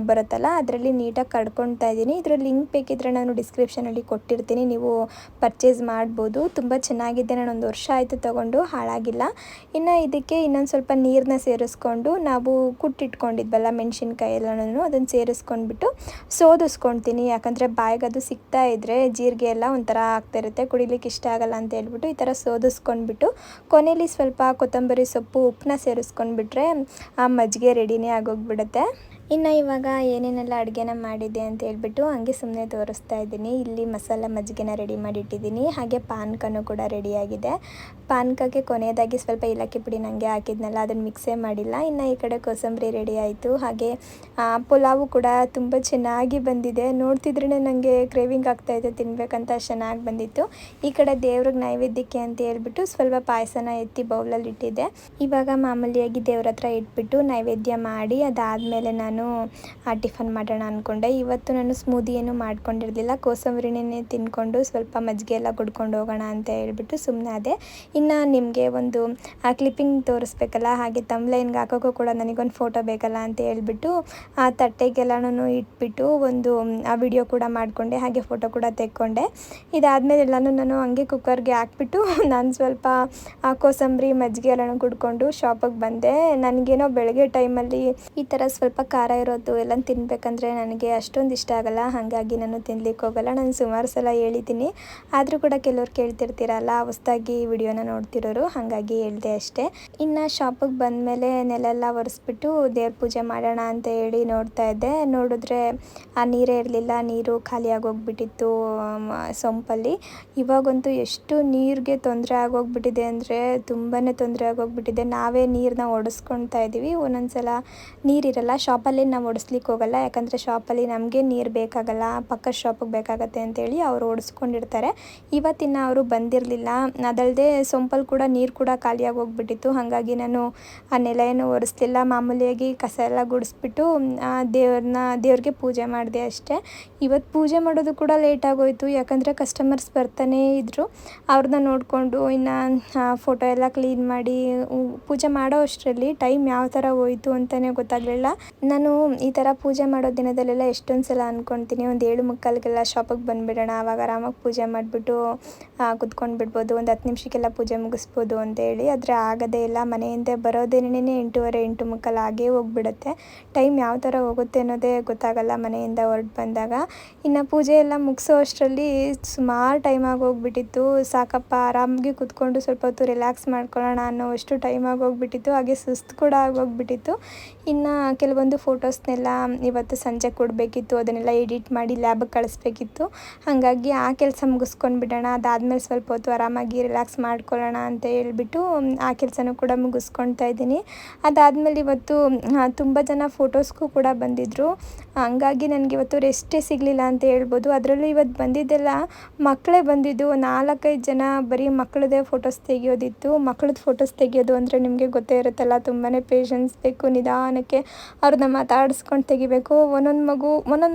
Speaker 1: ಬರುತ್ತಲ್ಲ ಅದರಲ್ಲಿ ನೀಟಾಗಿ ಕಡ್ಕೊಳ್ತಾ ಇದ್ದೀನಿ. ಇದರ ಲಿಂಕ್ ಬೇಕಿದ್ರೆ ನಾನು ಡಿಸ್ಕ್ರಿಪ್ಷನಲ್ಲಿ ಕೊಟ್ಟಿರ್ತೀನಿ, ನೀವು ಪರ್ಚೇಸ್ ಮಾಡ್ಬೋದು. ತುಂಬ ಚೆನ್ನಾಗಿದೆ, ನಾನು 1 ವರ್ಷ ಆಯಿತು ತೊಗೊಂಡು, ಹಾಳಾಗಿಲ್ಲ. ಇನ್ನು ಇದಕ್ಕೆ ಇನ್ನೊಂದು ಸ್ವಲ್ಪ ನೀರನ್ನ ಸೇರಿಸ್ಕೊಂಡು ನಾವು ಕುಟ್ಟಿಟ್ಕೊಂಡಿದ್ವಲ್ಲ ಮೆಣಸಿನ್ಕಾಯಿ ಎಲ್ಲನೂ ಅದನ್ನು ಸೇರಿಸ್ಕೊಂಡ್ಬಿಟ್ಟು ಸೋದಿಸ್ಕೊಳ್ತೀನಿ. ಯಾಕಂದರೆ ಬಾಯಿಗೆ ಅದು ಸಿಗ್ತಾ ಇದ್ದರೆ ಜೀರಿಗೆ ಎಲ್ಲ ಒಂಥರ ಆಗ್ತಾಯಿರುತ್ತೆ, ಕುಡಿಲಿಕ್ಕೆ ಇಷ್ಟ ಆಗಲ್ಲ ಅಂತ ಹೇಳ್ಬಿಟ್ಟು ಈ ಥರ ಸೋದಿಸ್ಕೊಂಡ್ಬಿಟ್ಟು ಕೊನೆಯಲ್ಲಿ ಸ್ವಲ್ಪ ಕೊತ್ತಂಬರಿ ಸೊಪ್ಪು ಉಪ್ಪನ್ನ ಸೇರಿಸ್ಕೊಂಡ್ಬಿಟ್ರೆ ಆ ಮಜ್ಜಿಗೆ ರೆಡಿನೇ ಆಗೋಗ್ಬಿಡುತ್ತೆ. ಇನ್ನು ಇವಾಗ ಏನೇನೆಲ್ಲ ಅಡುಗೆನ ಮಾಡಿದೆ ಅಂತ ಹೇಳ್ಬಿಟ್ಟು ಹಂಗೆ ಸುಮ್ಮನೆ ತೋರಿಸ್ತಾ ಇದ್ದೀನಿ. ಇಲ್ಲಿ ಮಸಾಲ ಮಜ್ಜಿಗೆನ ರೆಡಿ ಮಾಡಿಟ್ಟಿದ್ದೀನಿ, ಹಾಗೆ ಪಾನಕನೂ ಕೂಡ ರೆಡಿಯಾಗಿದೆ. ಪಾನಕಕ್ಕೆ ಕೊನೆಯದಾಗಿ ಸ್ವಲ್ಪ ಏಲಕ್ಕಿ ಪುಡಿ ನನಗೆ ಹಾಕಿದ್ನಲ್ಲ, ಅದನ್ನು ಮಿಕ್ಸೇ ಮಾಡಿಲ್ಲ. ಇನ್ನು ಈ ಕಡೆ ಕೋಸಂಬರಿ ರೆಡಿ ಆಯಿತು, ಹಾಗೆ ಪುಲಾವು ಕೂಡ ತುಂಬ ಚೆನ್ನಾಗಿ ಬಂದಿದೆ. ನೋಡ್ತಿದ್ರೇ ನನಗೆ ಕ್ರೇವಿಂಗ್ ಆಗ್ತಾಯಿದೆ ತಿನ್ನಬೇಕಂತ, ಚೆನ್ನಾಗಿ ಬಂದಿತ್ತು. ಈ ಕಡೆ ದೇವ್ರಿಗೆ ನೈವೇದ್ಯಕ್ಕೆ ಅಂತ ಹೇಳ್ಬಿಟ್ಟು ಸ್ವಲ್ಪ ಪಾಯಸನ ಎತ್ತಿ ಬೌಲಲ್ಲಿ ಇಟ್ಟಿದ್ದೆ. ಇವಾಗ ಮಾಮೂಲಿಯಾಗಿ ದೇವ್ರ ಹತ್ರ ಇಟ್ಬಿಟ್ಟು ನೈವೇದ್ಯ ಮಾಡಿ ಅದಾದಮೇಲೆ ನಾನು ಟಿಫನ್ ಮಾಡೋಣ ಅಂದ್ಕೊಂಡೆ. ಇವತ್ತು ನಾನು ಸ್ಮೂದಿ ಏನು ಮಾಡ್ಕೊಂಡಿರಲಿಲ್ಲ, ಕೋಸಂಬರಿನೇ ತಿಂದ್ಕೊಂಡು ಸ್ವಲ್ಪ ಮಜ್ಜಿಗೆ ಎಲ್ಲ ಕುಡ್ಕೊಂಡು ಹೋಗೋಣ ಅಂತ ಹೇಳ್ಬಿಟ್ಟು ಸುಮ್ಮನೆ ಅದೇ. ಇನ್ನು ನಿಮಗೆ ಒಂದು ಕ್ಲಿಪ್ಪಿಂಗ್ ತೋರಿಸ್ಬೇಕಲ್ಲ, ಹಾಗೆ ತಮ್ಲೈನ್ಗೆ ಹಾಕೋಕ್ಕೂ ಕೂಡ ನನಗೊಂದು ಫೋಟೋ ಬೇಕಲ್ಲ ಅಂತ ಹೇಳ್ಬಿಟ್ಟು ಆ ತಟ್ಟೆಗೆಲ್ಲನೂ ಇಟ್ಬಿಟ್ಟು ಒಂದು ವಿಡಿಯೋ ಕೂಡ ಮಾಡಿಕೊಂಡೆ, ಹಾಗೆ ಫೋಟೋ ಕೂಡ ತೆಕ್ಕೊಂಡೆ. ಇದಾದಮೇಲೆ ಎಲ್ಲನೂ ನಾನು ಹಂಗೆ ಕುಕ್ಕರ್ಗೆ ಹಾಕ್ಬಿಟ್ಟು ನಾನು ಸ್ವಲ್ಪ ಕೋಸಂಬರಿ ಮಜ್ಜಿಗೆ ಎಲ್ಲನೂ ಕುಡ್ಕೊಂಡು ಶಾಪಿಗೆ ಬಂದೆ. ನನಗೇನೋ ಬೆಳಗ್ಗೆ ಟೈಮಲ್ಲಿ ಈ ಥರ ಸ್ವಲ್ಪ ಖಾರ ಇರೋದು ಎಲ್ಲ ತಿನ್ನಬೇಕಂದ್ರೆ ನನಗೆ ಅಷ್ಟೊಂದು ಇಷ್ಟ ಆಗಲ್ಲ, ಹಾಗಾಗಿ ನಾನು ತಿನ್ಲಿಕ್ಕೆ ಹೋಗಲ್ಲ. ನಾನು ಸುಮಾರು ಸಲ ಹೇಳಿದ್ದೀನಿ, ಆದರೂ ಕೂಡ ಕೆಲವ್ರು ಕೇಳ್ತಿರ್ತೀರಲ್ಲ ಹೊಸ್ದಾಗಿ ವಿಡಿಯೋನ ನೋಡ್ತಿರೋರು, ಹಾಗಾಗಿ ಹೇಳಿದೆ ಅಷ್ಟೇ. ಇನ್ನು ಶಾಪಿಗೆ ಬಂದಮೇಲೆ ನೆಲೆಲ್ಲ ಒರೆಸ್ಬಿಟ್ಟು ದೇವ್ರ ಪೂಜೆ ಮಾಡೋಣ ಅಂತ ಹೇಳಿ ನೋಡ್ತಾ ಇದ್ದೆ. ನೋಡಿದ್ರೆ ಆ ನೀರೇ ಇರಲಿಲ್ಲ, ನೀರು ಖಾಲಿ ಆಗೋಗ್ಬಿಟ್ಟಿತ್ತು ಸೊಂಪಲ್ಲಿ. ಇವಾಗಂತೂ ಎಷ್ಟು ನೀರಿಗೆ ತೊಂದರೆ ಆಗೋಗ್ಬಿಟ್ಟಿದೆ ಅಂದರೆ ತುಂಬಾ ತೊಂದರೆ ಆಗೋಗ್ಬಿಟ್ಟಿದೆ. ನಾವೇ ನೀರನ್ನ ಒಡಿಸ್ಕೊಳ್ತಾ ಇದ್ದೀವಿ, ಒಂದೊಂದು ಸಲ ನೀರಿರಲ್ಲ. ಶಾಪಲ್ಲಿ ನಾವು ಓಡಿಸ್ಲಿಕ್ಕೆ ಹೋಗಲ್ಲ, ಯಾಕಂದರೆ ಶಾಪಲ್ಲಿ ನಮಗೆ ನೀರು ಬೇಕಾಗಲ್ಲ, ಪಕ್ಕದ ಶಾಪಿಗೆ ಬೇಕಾಗತ್ತೆ ಅಂತೇಳಿ ಅವರು ಓಡಿಸ್ಕೊಂಡಿರ್ತಾರೆ. ಇವತ್ತಿನ ಅವರು ಬಂದಿರಲಿಲ್ಲ, ಅದಲ್ಲದೆ ಸೊಂಪಲ್ಲಿ ಕೂಡ ನೀರು ಕೂಡ ಖಾಲಿಯಾಗಿ ಹೋಗ್ಬಿಟ್ಟಿತ್ತು. ಹಾಗಾಗಿ ನಾನು ಆ ನೆಲ ಏನು ಒರೆಸ್ಲಿಲ್ಲ, ಮಾಮೂಲಿಯಾಗಿ ಕಸ ಎಲ್ಲ ಗುಡಿಸ್ಬಿಟ್ಟು ದೇವ್ರಿಗೆ ಪೂಜೆ ಮಾಡಿದೆ ಅಷ್ಟೇ. ಇವತ್ತು ಪೂಜೆ ಮಾಡೋದು ಕೂಡ ಲೇಟ್ ಆಗೋಯಿತು, ಯಾಕಂದರೆ ಕಸ್ಟಮರ್ಸ್ ಬರ್ತಾನೇ ಇದ್ದರು. ಅವ್ರನ್ನ ನೋಡಿಕೊಂಡು ಇನ್ನು ಫೋಟೋ ಎಲ್ಲ ಕ್ಲೀನ್ ಮಾಡಿ ಪೂಜೆ ಮಾಡೋ ಅಷ್ಟರಲ್ಲಿ ಟೈಮ್ ಯಾವ ಥರ ಹೋಯಿತು ಅಂತಲೇ ಗೊತ್ತಾಗಲಿಲ್ಲ. ನಾನು ಈ ಥರ ಪೂಜೆ ಮಾಡೋ ದಿನದಲ್ಲೆಲ್ಲ ಎಷ್ಟೊಂದು ಸಲ ಅಂದ್ಕೊಳ್ತೀನಿ, ಒಂದು 7:45ಗೆಲ್ಲ ಶಾಪಿಗೆ ಬಂದುಬಿಡೋಣ, ಆವಾಗ ಆರಾಮಾಗಿ ಪೂಜೆ ಮಾಡಿಬಿಟ್ಟು ಕುತ್ಕೊಂಡು ಬಿಡ್ಬೋದು, ಒಂದು 10 ನಿಮಿಷಕ್ಕೆಲ್ಲ ಪೂಜೆ ಮುಗಿಸ್ಬೋದು ಅಂತೇಳಿ. ಆದರೆ ಆಗೋದೇ ಇಲ್ಲ, ಮನೆಯಿಂದ ಬರೋದೇನೇ 8:15 8:45 ಆಗೇ ಹೋಗ್ಬಿಡುತ್ತೆ. ಟೈಮ್ ಯಾವ ಥರ ಹೋಗುತ್ತೆ ಅನ್ನೋದೇ ಗೊತ್ತಾಗಲ್ಲ ಮನೆಯಿಂದ ಹೊರಟು ಬಂದಾಗ. ಇನ್ನು ಪೂಜೆ ಎಲ್ಲ ಮುಗಿಸೋ ಅಷ್ಟರಲ್ಲಿ ಸುಮಾರು ಟೈಮ್ ಆಗೋಗ್ಬಿಟ್ಟಿತ್ತು. ಸಾಕಪ್ಪ ಆರಾಮಾಗಿ ಕೂತ್ಕೊಂಡು ಸ್ವಲ್ಪ ಹೊತ್ತು ರಿಲ್ಯಾಕ್ಸ್ ಮಾಡ್ಕೊಳ್ಳೋಣ ಅನ್ನೋವಷ್ಟು ಟೈಮ್ ಆಗೋಗ್ಬಿಟ್ಟಿತ್ತು, ಹಾಗೆ ಸುಸ್ತು ಕೂಡ ಆಗೋಗ್ಬಿಟ್ಟಿತ್ತು. ಇನ್ನು ಕೆಲವೊಂದು ಫೋಟೋಸ್ನೆಲ್ಲ ಇವತ್ತು ಸಂಜೆ ಕೊಡಬೇಕಿತ್ತು, ಅದನ್ನೆಲ್ಲ ಎಡಿಟ್ ಮಾಡಿ ಲ್ಯಾಬಿಗೆ ಕಳಿಸ್ಬೇಕಿತ್ತು. ಹಾಗಾಗಿ ಆ ಕೆಲಸ ಮುಗಿಸ್ಕೊಂಡು ಬಿಡೋಣ, ಅದಾದಮೇಲೆ ಸ್ವಲ್ಪ ಹೊತ್ತು ಆರಾಮಾಗಿ ರಿಲ್ಯಾಕ್ಸ್ ಮಾಡ್ಕೊಳ್ಳೋಣ ಅಂತ ಹೇಳ್ಬಿಟ್ಟು ಆ ಕೆಲಸನೂ ಕೂಡ ಮುಗಿಸ್ಕೊಳ್ತಾ ಇದ್ದೀನಿ. ಅದಾದಮೇಲೆ ಇವತ್ತು ತುಂಬ ಜನ ಫೋಟೋಸ್ಗೂ ಕೂಡ ಬಂದಿದ್ದರು, ಹಂಗಾಗಿ ನನಗೆ ಇವತ್ತು ರೆಸ್ಟೇ ಸಿಗಲಿಲ್ಲ ಅಂತ ಹೇಳ್ಬೋದು. ಅದರಲ್ಲೂ ಇವತ್ತು ಬಂದಿದ್ದೆಲ್ಲ ಮಕ್ಕಳೇ ಬಂದಿದ್ದು, 4-5 ಜನ ಬರೀ ಮಕ್ಕಳದೇ ಫೋಟೋಸ್ ತೆಗಿಯೋದಿತ್ತು. ಮಕ್ಕಳದ್ದು ಫೋಟೋಸ್ ತೆಗಿಯೋದು ಅಂದರೆ ನಿಮಗೆ ಗೊತ್ತೇ ಇರುತ್ತಲ್ಲ, ತುಂಬಾ ಪೇಷನ್ಸ್ ಬೇಕು, ನಿಧಾನಕ್ಕೆ ಅವ್ರನ್ನ ಮಾತಾಡಿಸ್ಕೊಂಡು ತೆಗಿಬೇಕು. ಒಂದೊಂದು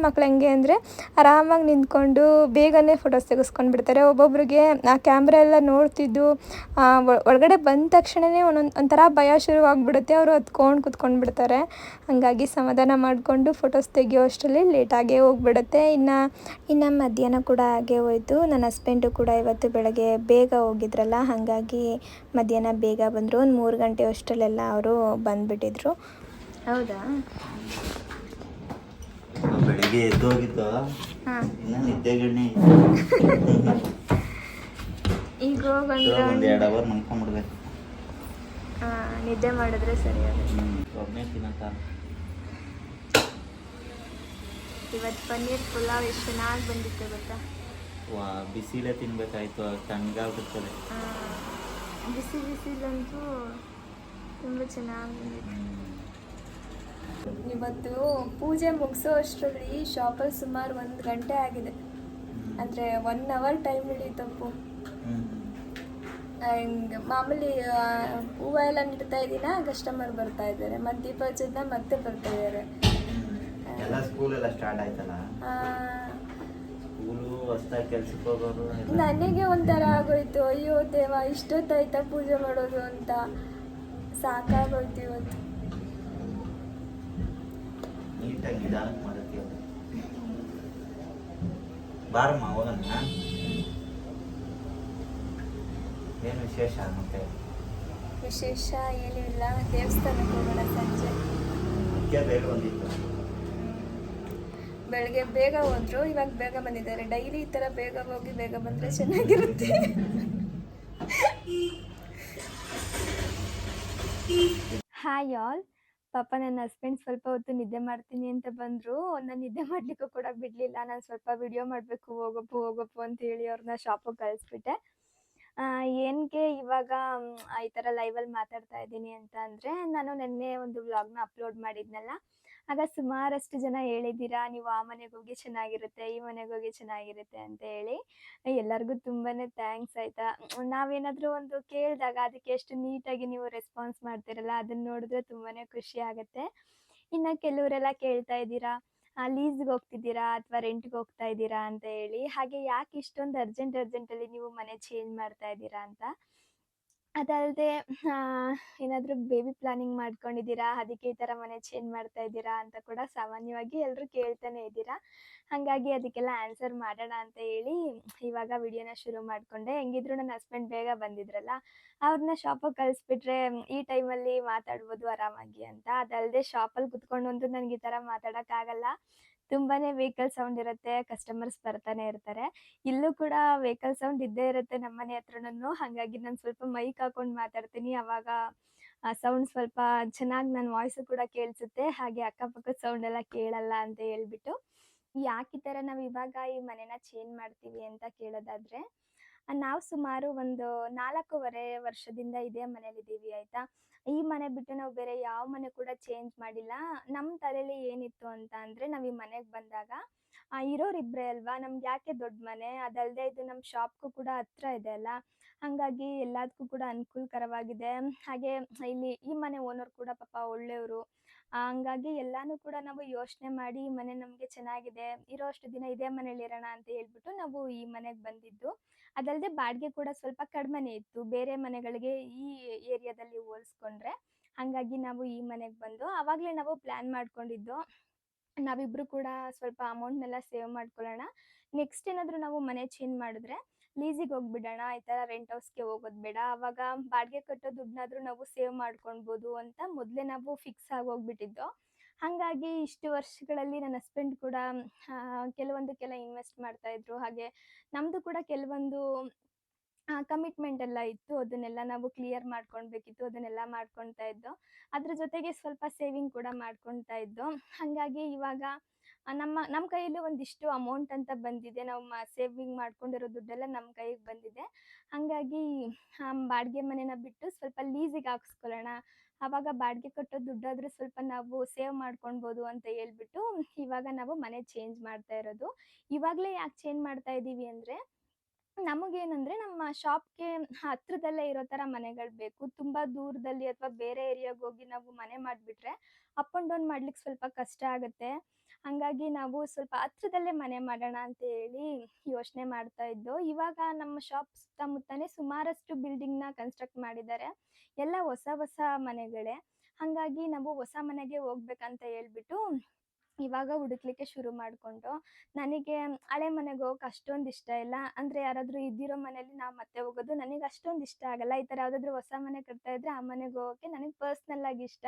Speaker 1: ಮಕ್ಳು ಹೆಂಗೆ ಅಂದರೆ ಆರಾಮಾಗಿ ನಿಂತ್ಕೊಂಡು ಬೇಗನೆ ಫೋಟೋಸ್ ತೆಗೆಸ್ಕೊಂಡು ಬಿಡ್ತಾರೆ. ಒಬ್ಬೊಬ್ರಿಗೆ ಆ ಕ್ಯಾಮ್ರಾ ಎಲ್ಲ ನೋಡ್ತಿದ್ದು ಒಳಗಡೆ ಬಂದ ತಕ್ಷಣವೇ ಒಂಥರ ಭಯ ಶುರುವಾಗ್ಬಿಡುತ್ತೆ, ಅವರು ಹತ್ಕೊಂಡು ಕುತ್ಕೊಂಡು ಬಿಡ್ತಾರೆ. ಹಾಗಾಗಿ ಸಮಾಧಾನ ಮಾಡಿಕೊಂಡು ಫೋಟೋಸ್ ತೆಗಿಯೋ ಅಷ್ಟರಲ್ಲಿ ಲೇಟಾಗೇ ಹೋಗ್ಬಿಡುತ್ತೆ. ಇನ್ನು ಮಧ್ಯಾಹ್ನ ಕೂಡ ಹಾಗೆ ಹೋಯಿತು. ನನ್ನ ಹಸ್ಬೆಂಡು ಕೂಡ ಇವತ್ತು ಬೆಳಗ್ಗೆ ಬೇಗ ಹೋಗಿದ್ರಲ್ಲ, ಹಾಗಾಗಿ ಮಧ್ಯಾಹ್ನ ಬೇಗ ಬಂದರು. ಒಂದು 3 ಗಂಟೆ ಅಷ್ಟರಲ್ಲೆಲ್ಲ ಅವರು ಬಂದುಬಿಟ್ಟಿದ್ರು. ಹೌದಾ?
Speaker 2: ಬೆಳಿಗ್ಗೆ ಎದ್ದು ಹೋಗಿದ್ದು, ಇನ್ನು ನಿದ್ದೆ ಗಣ್ಣೆ
Speaker 1: ಈಗ ಹೋಗಂದ್ರೆ
Speaker 2: ಒಂದು 2 ಅವರ್ ಮಲ್ಕೊಂಡ್ಬಿಡ್ಬೇಕು.
Speaker 1: ನಿದ್ದೆ ಮಾಡಿದ್ರೆ ಸರಿ ಆಗುತ್ತೆ.
Speaker 2: ಒಬ್ಬನೇ ತಿನ್ನಕ್ಕ
Speaker 1: ಇವತ್ತು ಪನ್ನೀರ್ ಪುಲಾವ್ ಎಷ್ಟು ಚೆನ್ನಾಗಿ ಬಂದಿತ್ತು ಗೊತ್ತಾ?
Speaker 2: ಬಿಸಿಲೇ ತಿನ್ಬೇಕಾಯ್ತು, ತಣ್ಣಗಾಗ್ಬಿಡ್ತದೆ.
Speaker 1: ಬಿಸಿಲಂತೂ ತುಂಬ ಚೆನ್ನಾಗಿ ಬಂದಿತ್ತು. ಇವತ್ತು ಪೂಜೆ ಮುಗಿಸೋ ಅಷ್ಟರಲ್ಲಿ ಶಾಪಲ್ಲಿ ಸುಮಾರು 1 ಗಂಟೆ ಆಗಿದೆ, ಅಂದರೆ 1 ಅವರ್ ಟೈಮ್ ಹಿಡಿತಪ್ಪು. ಹಿಂಗೆ ಮಾಮೂಲಿ ಹೂವು ಎಲ್ಲ ನೀಡ್ತಾ ಇದ್ದೀನ, ಕಸ್ಟಮರ್ ಬರ್ತಾ ಇದ್ದಾರೆ, ಮತ್ತು ದೀಪ ಹಚ್ಚೋದನ್ನ ಮತ್ತೆ ಬರ್ತಾ ಇದ್ದಾರೆ.
Speaker 2: ಎಲ್ಲ ಸ್ಕೂಲ್ ಎಲ್ಲ ಸ್ಟಾರ್ಟ್ ಆಯ್ತಲ್ಲ, ಸ್ಕೂಲು ಹೊಸ್ದಾಗಿ ಕೆಲ್ಸಕ್ಕೆ ಹೋಗೋರು.
Speaker 1: ನನಗೆ ಒಂಥರ ಆಗೋಯ್ತು, ಅಯ್ಯೋ ದೇವ ಇಷ್ಟೊತ್ತಾಯ್ತಾ ಪೂಜೆ ಮಾಡೋದು ಅಂತ, ಸಾಕಾಗೋಯ್ತು ಇವತ್ತು.
Speaker 2: ನೀಟಾಗಿ ನಿಧಾನಕ್ಕೆ ಮಾಡುತ್ತೀವಿ. ಬಾರಮ್ಮ ಹೋಗೋಣ. ಏನು ವಿಶೇಷ ಮತ್ತೆ?
Speaker 1: ವಿಶೇಷ ಏನೂ ಇಲ್ಲ, ದೇವಸ್ಥಾನಕ್ಕೆ ಹೋಗೋಣ ಸಂಜೆ.
Speaker 2: ಅದಕ್ಕೆ ಬೇಗ ಬಂದಿತ್ತು.
Speaker 1: ಬೆಳಗ್ಗೆ ಬೇಗ ಹೋದ್ರು, ಇವಾಗ ಬೇಗ ಬಂದಿದ್ದಾರೆ. ಡೈಲಿ ಈ ಥರ ಬೇಗ ಹೋಗಿ ಬೇಗ ಬಂದರೆ ಚೆನ್ನಾಗಿರುತ್ತೆ. Hi all. ಪಾಪ ನನ್ನ ಹಸ್ಬೆಂಡ್ ಸ್ವಲ್ಪ ಹೊತ್ತು ನಿದ್ದೆ ಮಾಡ್ತೀನಿ ಅಂತ ಬಂದರು. ನಾನು ನಿದ್ದೆ ಮಾಡಲಿಕ್ಕೂ ಕೂಡ ಬಿಡಲಿಲ್ಲ. ನಾನು ಸ್ವಲ್ಪ ವಿಡಿಯೋ ಮಾಡಬೇಕು, ಹೋಗಪ್ಪು ಹೋಗಪ್ಪು ಅಂತ ಹೇಳಿ ಅವ್ರನ್ನ ಶಾಪಿಗೆ ಕಳಿಸ್ಬಿಟ್ಟೆ. ಏನಕ್ಕೆ ಇವಾಗ ಈ ಥರ ಲೈವಲ್ಲಿ ಮಾತಾಡ್ತಾ ಇದ್ದೀನಿ ಅಂತ ಅಂದರೆ, ನಾನು ನಿನ್ನೆ ಒಂದು ವ್ಲಾಗ್ನ ಅಪ್ಲೋಡ್ ಮಾಡಿದ್ನಲ್ಲ, ಆಗ ಸುಮಾರಷ್ಟು ಜನ ಹೇಳಿದ್ದೀರಾ, ನೀವು ಆ ಮನೆಗೆ ಹೋಗಿ ಚೆನ್ನಾಗಿರುತ್ತೆ, ಈ ಮನೆಗೆ ಹೋಗಿ ಚೆನ್ನಾಗಿರುತ್ತೆ ಅಂತ ಹೇಳಿ. ಎಲ್ಲರಿಗೂ ತುಂಬಾ ಥ್ಯಾಂಕ್ಸ್ ಆಯಿತಾ. ನಾವೇನಾದರೂ ಒಂದು ಕೇಳಿದಾಗ ಅದಕ್ಕೆ ಎಷ್ಟು ನೀಟಾಗಿ ನೀವು ರೆಸ್ಪಾನ್ಸ್ ಮಾಡ್ತೀರಲ್ಲ, ಅದನ್ನ ನೋಡಿದ್ರೆ ತುಂಬಾ ಖುಷಿ ಆಗುತ್ತೆ. ಇನ್ನು ಕೆಲವರೆಲ್ಲ ಕೇಳ್ತಾ ಇದ್ದೀರಾ, ಲೀಸ್ಗೆ ಹೋಗ್ತಿದ್ದೀರಾ ಅಥವಾ ರೆಂಟ್ಗೆ ಹೋಗ್ತಾ ಇದ್ದೀರಾ ಅಂತ ಹೇಳಿ. ಹಾಗೆ ಯಾಕೆ ಇಷ್ಟೊಂದು ಅರ್ಜೆಂಟಲ್ಲಿ ನೀವು ಮನೆ ಚೇಂಜ್ ಮಾಡ್ತಾ ಇದ್ದೀರಾ ಅಂತ. ಅದಲ್ಲದೆ ಏನಾದರೂ ಬೇಬಿ ಪ್ಲಾನಿಂಗ್ ಮಾಡ್ಕೊಂಡಿದ್ದೀರಾ, ಅದಕ್ಕೆ ಈ ಥರ ಮನೆ ಚೇಂಜ್ ಮಾಡ್ತಾ ಇದ್ದೀರಾ ಅಂತ ಕೂಡ ಸಾಮಾನ್ಯವಾಗಿ ಎಲ್ಲರೂ ಕೇಳ್ತಾನೆ ಇದ್ದೀರಾ. ಹಾಗಾಗಿ ಅದಕ್ಕೆಲ್ಲ ಆನ್ಸರ್ ಮಾಡೋಣ ಅಂತ ಹೇಳಿ ಇವಾಗ ವಿಡಿಯೋನ ಶುರು ಮಾಡಿಕೊಂಡೆ. ಹೆಂಗಿದ್ರು ನನ್ನ ಹಸ್ಬೆಂಡ್ ಬೇಗ ಬಂದಿದ್ರಲ್ಲ, ಅವ್ರನ್ನ ಶಾಪಿಗೆ ಕಳಿಸ್ಬಿಟ್ರೆ ಈ ಟೈಮಲ್ಲಿ ಮಾತಾಡ್ಬೋದು ಆರಾಮಾಗಿ ಅಂತ. ಅದಲ್ಲದೆ ಶಾಪಲ್ಲಿ ಕುತ್ಕೊಂಡಂತೂ ನನಗೆ ಈ ಥರ ಮಾತಾಡೋಕ್ಕಾಗಲ್ಲ. ತುಂಬಾ ವೆಹಿಕಲ್ ಸೌಂಡ್ ಇರುತ್ತೆ, ಕಸ್ಟಮರ್ಸ್ ಬರ್ತಾನೆ ಇರ್ತಾರೆ. ಇಲ್ಲೂ ಕೂಡ ವೆಹಿಕಲ್ ಸೌಂಡ್ ಇದ್ದೇ ಇರುತ್ತೆ ನಮ್ಮ ಮನೆ ಹತ್ರನೂ. ಹಾಗಾಗಿ ನಾನು ಸ್ವಲ್ಪ ಮೈಕ್ ಹಾಕೊಂಡು ಮಾತಾಡ್ತೀನಿ. ಅವಾಗ ಸೌಂಡ್ ಸ್ವಲ್ಪ ಚೆನ್ನಾಗಿ ನನ್ನ ವಾಯ್ಸು ಕೂಡ ಕೇಳಿಸುತ್ತೆ. ಹಾಗೆ ಅಕ್ಕಪಕ್ಕದ ಸೌಂಡ್ ಎಲ್ಲ ಕೇಳಲ್ಲ ಅಂತ ಹೇಳ್ಬಿಟ್ಟು. ಯಾಕೆ ಈ ಥರ ನಾವು ಇವಾಗ ಈ ಮನೆನ ಚೇಂಜ್ ಮಾಡ್ತೀವಿ ಅಂತ ಕೇಳೋದಾದ್ರೆ, ನಾವು ಸುಮಾರು ಒಂದು 4.5 ವರ್ಷದಿಂದ ಇದೇ ಮನೇಲಿದ್ದೀವಿ ಆಯಿತಾ. ಈ ಮನೆ ಬಿಟ್ಟು ನಾವು ಬೇರೆ ಯಾವ ಮನೆ ಕೂಡ ಚೇಂಜ್ ಮಾಡಿಲ್ಲ. ನಮ್ಮ ತಲೆಯಲ್ಲಿ ಏನಿತ್ತು ಅಂತ ಅಂದರೆ, ನಾವು ಈ ಮನೆಗೆ ಬಂದಾಗ ಇರೋರು ಇಬ್ಬರೇ ಅಲ್ವಾ, ನಮ್ಗೆ ಯಾಕೆ ದೊಡ್ಡ ಮನೆ, ಅದಲ್ಲದೆ ಇದು ನಮ್ಮ ಶಾಪ್ಗೂ ಕೂಡ ಹತ್ರ ಇದೆ ಅಲ್ಲ, ಹಾಗಾಗಿ ಎಲ್ಲದಕ್ಕೂ ಕೂಡ ಅನುಕೂಲಕರವಾಗಿದೆ. ಹಾಗೆ ಇಲ್ಲಿ ಈ ಮನೆ ಓನರ್ ಕೂಡ ಪಾಪ ಒಳ್ಳೆಯವರು. ಹಂಗಾಗಿ ಎಲ್ಲಾನು ಕೂಡ ನಾವು ಯೋಚನೆ ಮಾಡಿ ಈ ಮನೆ ನಮಗೆ ಚೆನ್ನಾಗಿದೆ, ಇರೋಷ್ಟು ದಿನ ಇದೇ ಮನೇಲಿ ಇರೋಣ ಅಂತ ಹೇಳ್ಬಿಟ್ಟು ನಾವು ಈ ಮನೆಗೆ ಬಂದಿದ್ದು. ಅದಲ್ಲದೆ ಬಾಡಿಗೆ ಕೂಡ ಸ್ವಲ್ಪ ಕಡಿಮೆನೇ ಇತ್ತು ಬೇರೆ ಮನೆಗಳಿಗೆ ಈ ಏರಿಯಾದಲ್ಲಿ ಹೋಲಿಸ್ಕೊಂಡ್ರೆ. ಹಾಗಾಗಿ ನಾವು ಈ ಮನೆಗೆ ಬಂದು ಆವಾಗಲೇ ನಾವು ಪ್ಲ್ಯಾನ್ ಮಾಡ್ಕೊಂಡಿದ್ದು, ನಾವಿಬ್ಬರು ಕೂಡ ಸ್ವಲ್ಪ ಅಮೌಂಟ್ನೆಲ್ಲ ಸೇವ್ ಮಾಡ್ಕೊಳ್ಳೋಣ. ನೆಕ್ಸ್ಟ್ ಏನಾದರೂ ನಾವು ಮನೆ ಚೇಂಜ್ ಮಾಡಿದ್ರೆ ಲೀಸಿಗೆ ಹೋಗ್ಬಿಡೋಣ, ಈ ಥರ ರೆಂಟ್ ಹೌಸ್ಗೆ ಹೋಗೋದು ಬೇಡ. ಆವಾಗ ಬಾಡಿಗೆ ಕಟ್ಟೋ ದುಡ್ಡನ್ನಾದರೂ ನಾವು ಸೇವ್ ಮಾಡ್ಕೊಳ್ಬೋದು ಅಂತ ಮೊದಲೇ ನಾವು ಫಿಕ್ಸ್ ಆಗೋಗ್ಬಿಟ್ಟಿದ್ದು. ಹಾಗಾಗಿ ಇಷ್ಟು ವರ್ಷಗಳಲ್ಲಿ ನನ್ನ ಹಸ್ಬೆಂಡ್ ಕೂಡ ಕೆಲವೊಂದಕ್ಕೆಲ್ಲ ಇನ್ವೆಸ್ಟ್ ಮಾಡ್ತಾಯಿದ್ರು. ಹಾಗೆ ನಮ್ಮದು ಕೂಡ ಕೆಲವೊಂದು ಕಮಿಟ್ಮೆಂಟ್ ಎಲ್ಲ ಇತ್ತು. ಅದನ್ನೆಲ್ಲ ನಾವು ಕ್ಲಿಯರ್ ಮಾಡ್ಕೊಳ್ಬೇಕಿತ್ತು. ಅದನ್ನೆಲ್ಲ ಮಾಡ್ಕೊಳ್ತಾ ಇದ್ದೋ. ಅದ್ರ ಜೊತೆಗೆ ಸ್ವಲ್ಪ ಸೇವಿಂಗ್ ಕೂಡ ಮಾಡ್ಕೊಳ್ತಾ ಇದ್ದೋ. ಹಾಗಾಗಿ ಇವಾಗ ನಮ್ಮ ಕೈಯಲ್ಲೂ ಒಂದಿಷ್ಟು ಅಮೌಂಟ್ ಅಂತ ಬಂದಿದೆ. ನಾವು ಸೇವಿಂಗ್ ಮಾಡ್ಕೊಂಡಿರೋ ದುಡ್ಡೆಲ್ಲ ನಮ್ಮ ಕೈಗೆ ಬಂದಿದೆ. ಹಾಗಾಗಿ ಬಾಡಿಗೆ ಮನೆನ ಬಿಟ್ಟು ಸ್ವಲ್ಪ ಲೀಸಿಗೆ ಹಾಕಿಸ್ಕೊಳ್ಳೋಣ. ಆವಾಗ ಬಾಡಿಗೆ ಕಟ್ಟೋ ದುಡ್ಡಾದರೂ ಸ್ವಲ್ಪ ನಾವು ಸೇವ್ ಮಾಡ್ಕೊಳ್ಬೋದು ಅಂತ ಹೇಳ್ಬಿಟ್ಟು ಇವಾಗ ನಾವು ಮನೆ ಚೇಂಜ್ ಮಾಡ್ತಾ ಇರೋದು. ಇವಾಗಲೇ ಯಾಕೆ ಚೇಂಜ್ ಮಾಡ್ತಾ ಇದ್ದೀವಿ ಅಂದರೆ, ನಮಗೇನಂದ್ರೆ ನಮ್ಮ ಶಾಪ್‌ಗೆ ಹತ್ರದಲ್ಲೇ ಇರೋ ಥರ ಮನೆಗಳು ಬೇಕು. ತುಂಬಾ ದೂರದಲ್ಲಿ ಅಥವಾ ಬೇರೆ ಏರಿಯಾಗೆ ಹೋಗಿ ನಾವು ಮನೆ ಮಾಡಿಬಿಟ್ರೆ ಅಪ್ ಆ್ಯಂಡ್ ಡೌನ್ ಮಾಡ್ಲಿಕ್ಕೆ ಸ್ವಲ್ಪ ಕಷ್ಟ ಆಗುತ್ತೆ. ಹಾಗಾಗಿ ನಾವು ಸ್ವಲ್ಪ ಹತ್ರದಲ್ಲೇ ಮನೆ ಮಾಡೋಣ ಅಂತ ಹೇಳಿ ಯೋಚನೆ ಮಾಡ್ತಾ ಇದ್ದೋ. ಇವಾಗ ನಮ್ಮ ಶಾಪ್ ಸುತ್ತಮುತ್ತನೇ ಸುಮಾರಷ್ಟು ಬಿಲ್ಡಿಂಗ್‌ನ ಕನ್ಸ್ಟ್ರಕ್ಟ್ ಮಾಡಿದ್ದಾರೆ. ಎಲ್ಲ ಹೊಸ ಹೊಸ ಮನೆಗಳೇ. ಹಾಗಾಗಿ ನಾವು ಹೊಸ ಮನೆಗೆ ಹೋಗ್ಬೇಕಂತ ಹೇಳ್ಬಿಟ್ಟು ಇವಾಗ ಹುಡುಕ್ಲಿಕ್ಕೆ ಶುರು ಮಾಡಿಕೊಂಡು. ನನಗೆ ಹಳೆ ಮನೆಗೆ ಹೋಗಕ್ಕೆ ಅಷ್ಟೊಂದು ಇಷ್ಟ ಇಲ್ಲ. ಅಂದರೆ ಯಾರಾದರೂ ಇದ್ದಿರೋ ಮನೇಲಿ ನಾವು ಮತ್ತೆ ಹೋಗೋದು ನನಗೆ ಅಷ್ಟೊಂದು ಇಷ್ಟ ಆಗಲ್ಲ. ಈ ಥರ ಯಾವುದಾದ್ರೂ ಹೊಸ ಮನೆ ಕಟ್ತಾ ಇದ್ದರೆ ಆ ಮನೆಗೆ ಹೋಗೋಕ್ಕೆ ನನಗೆ ಪರ್ಸ್ನಲ್ ಆಗಿ ಇಷ್ಟ.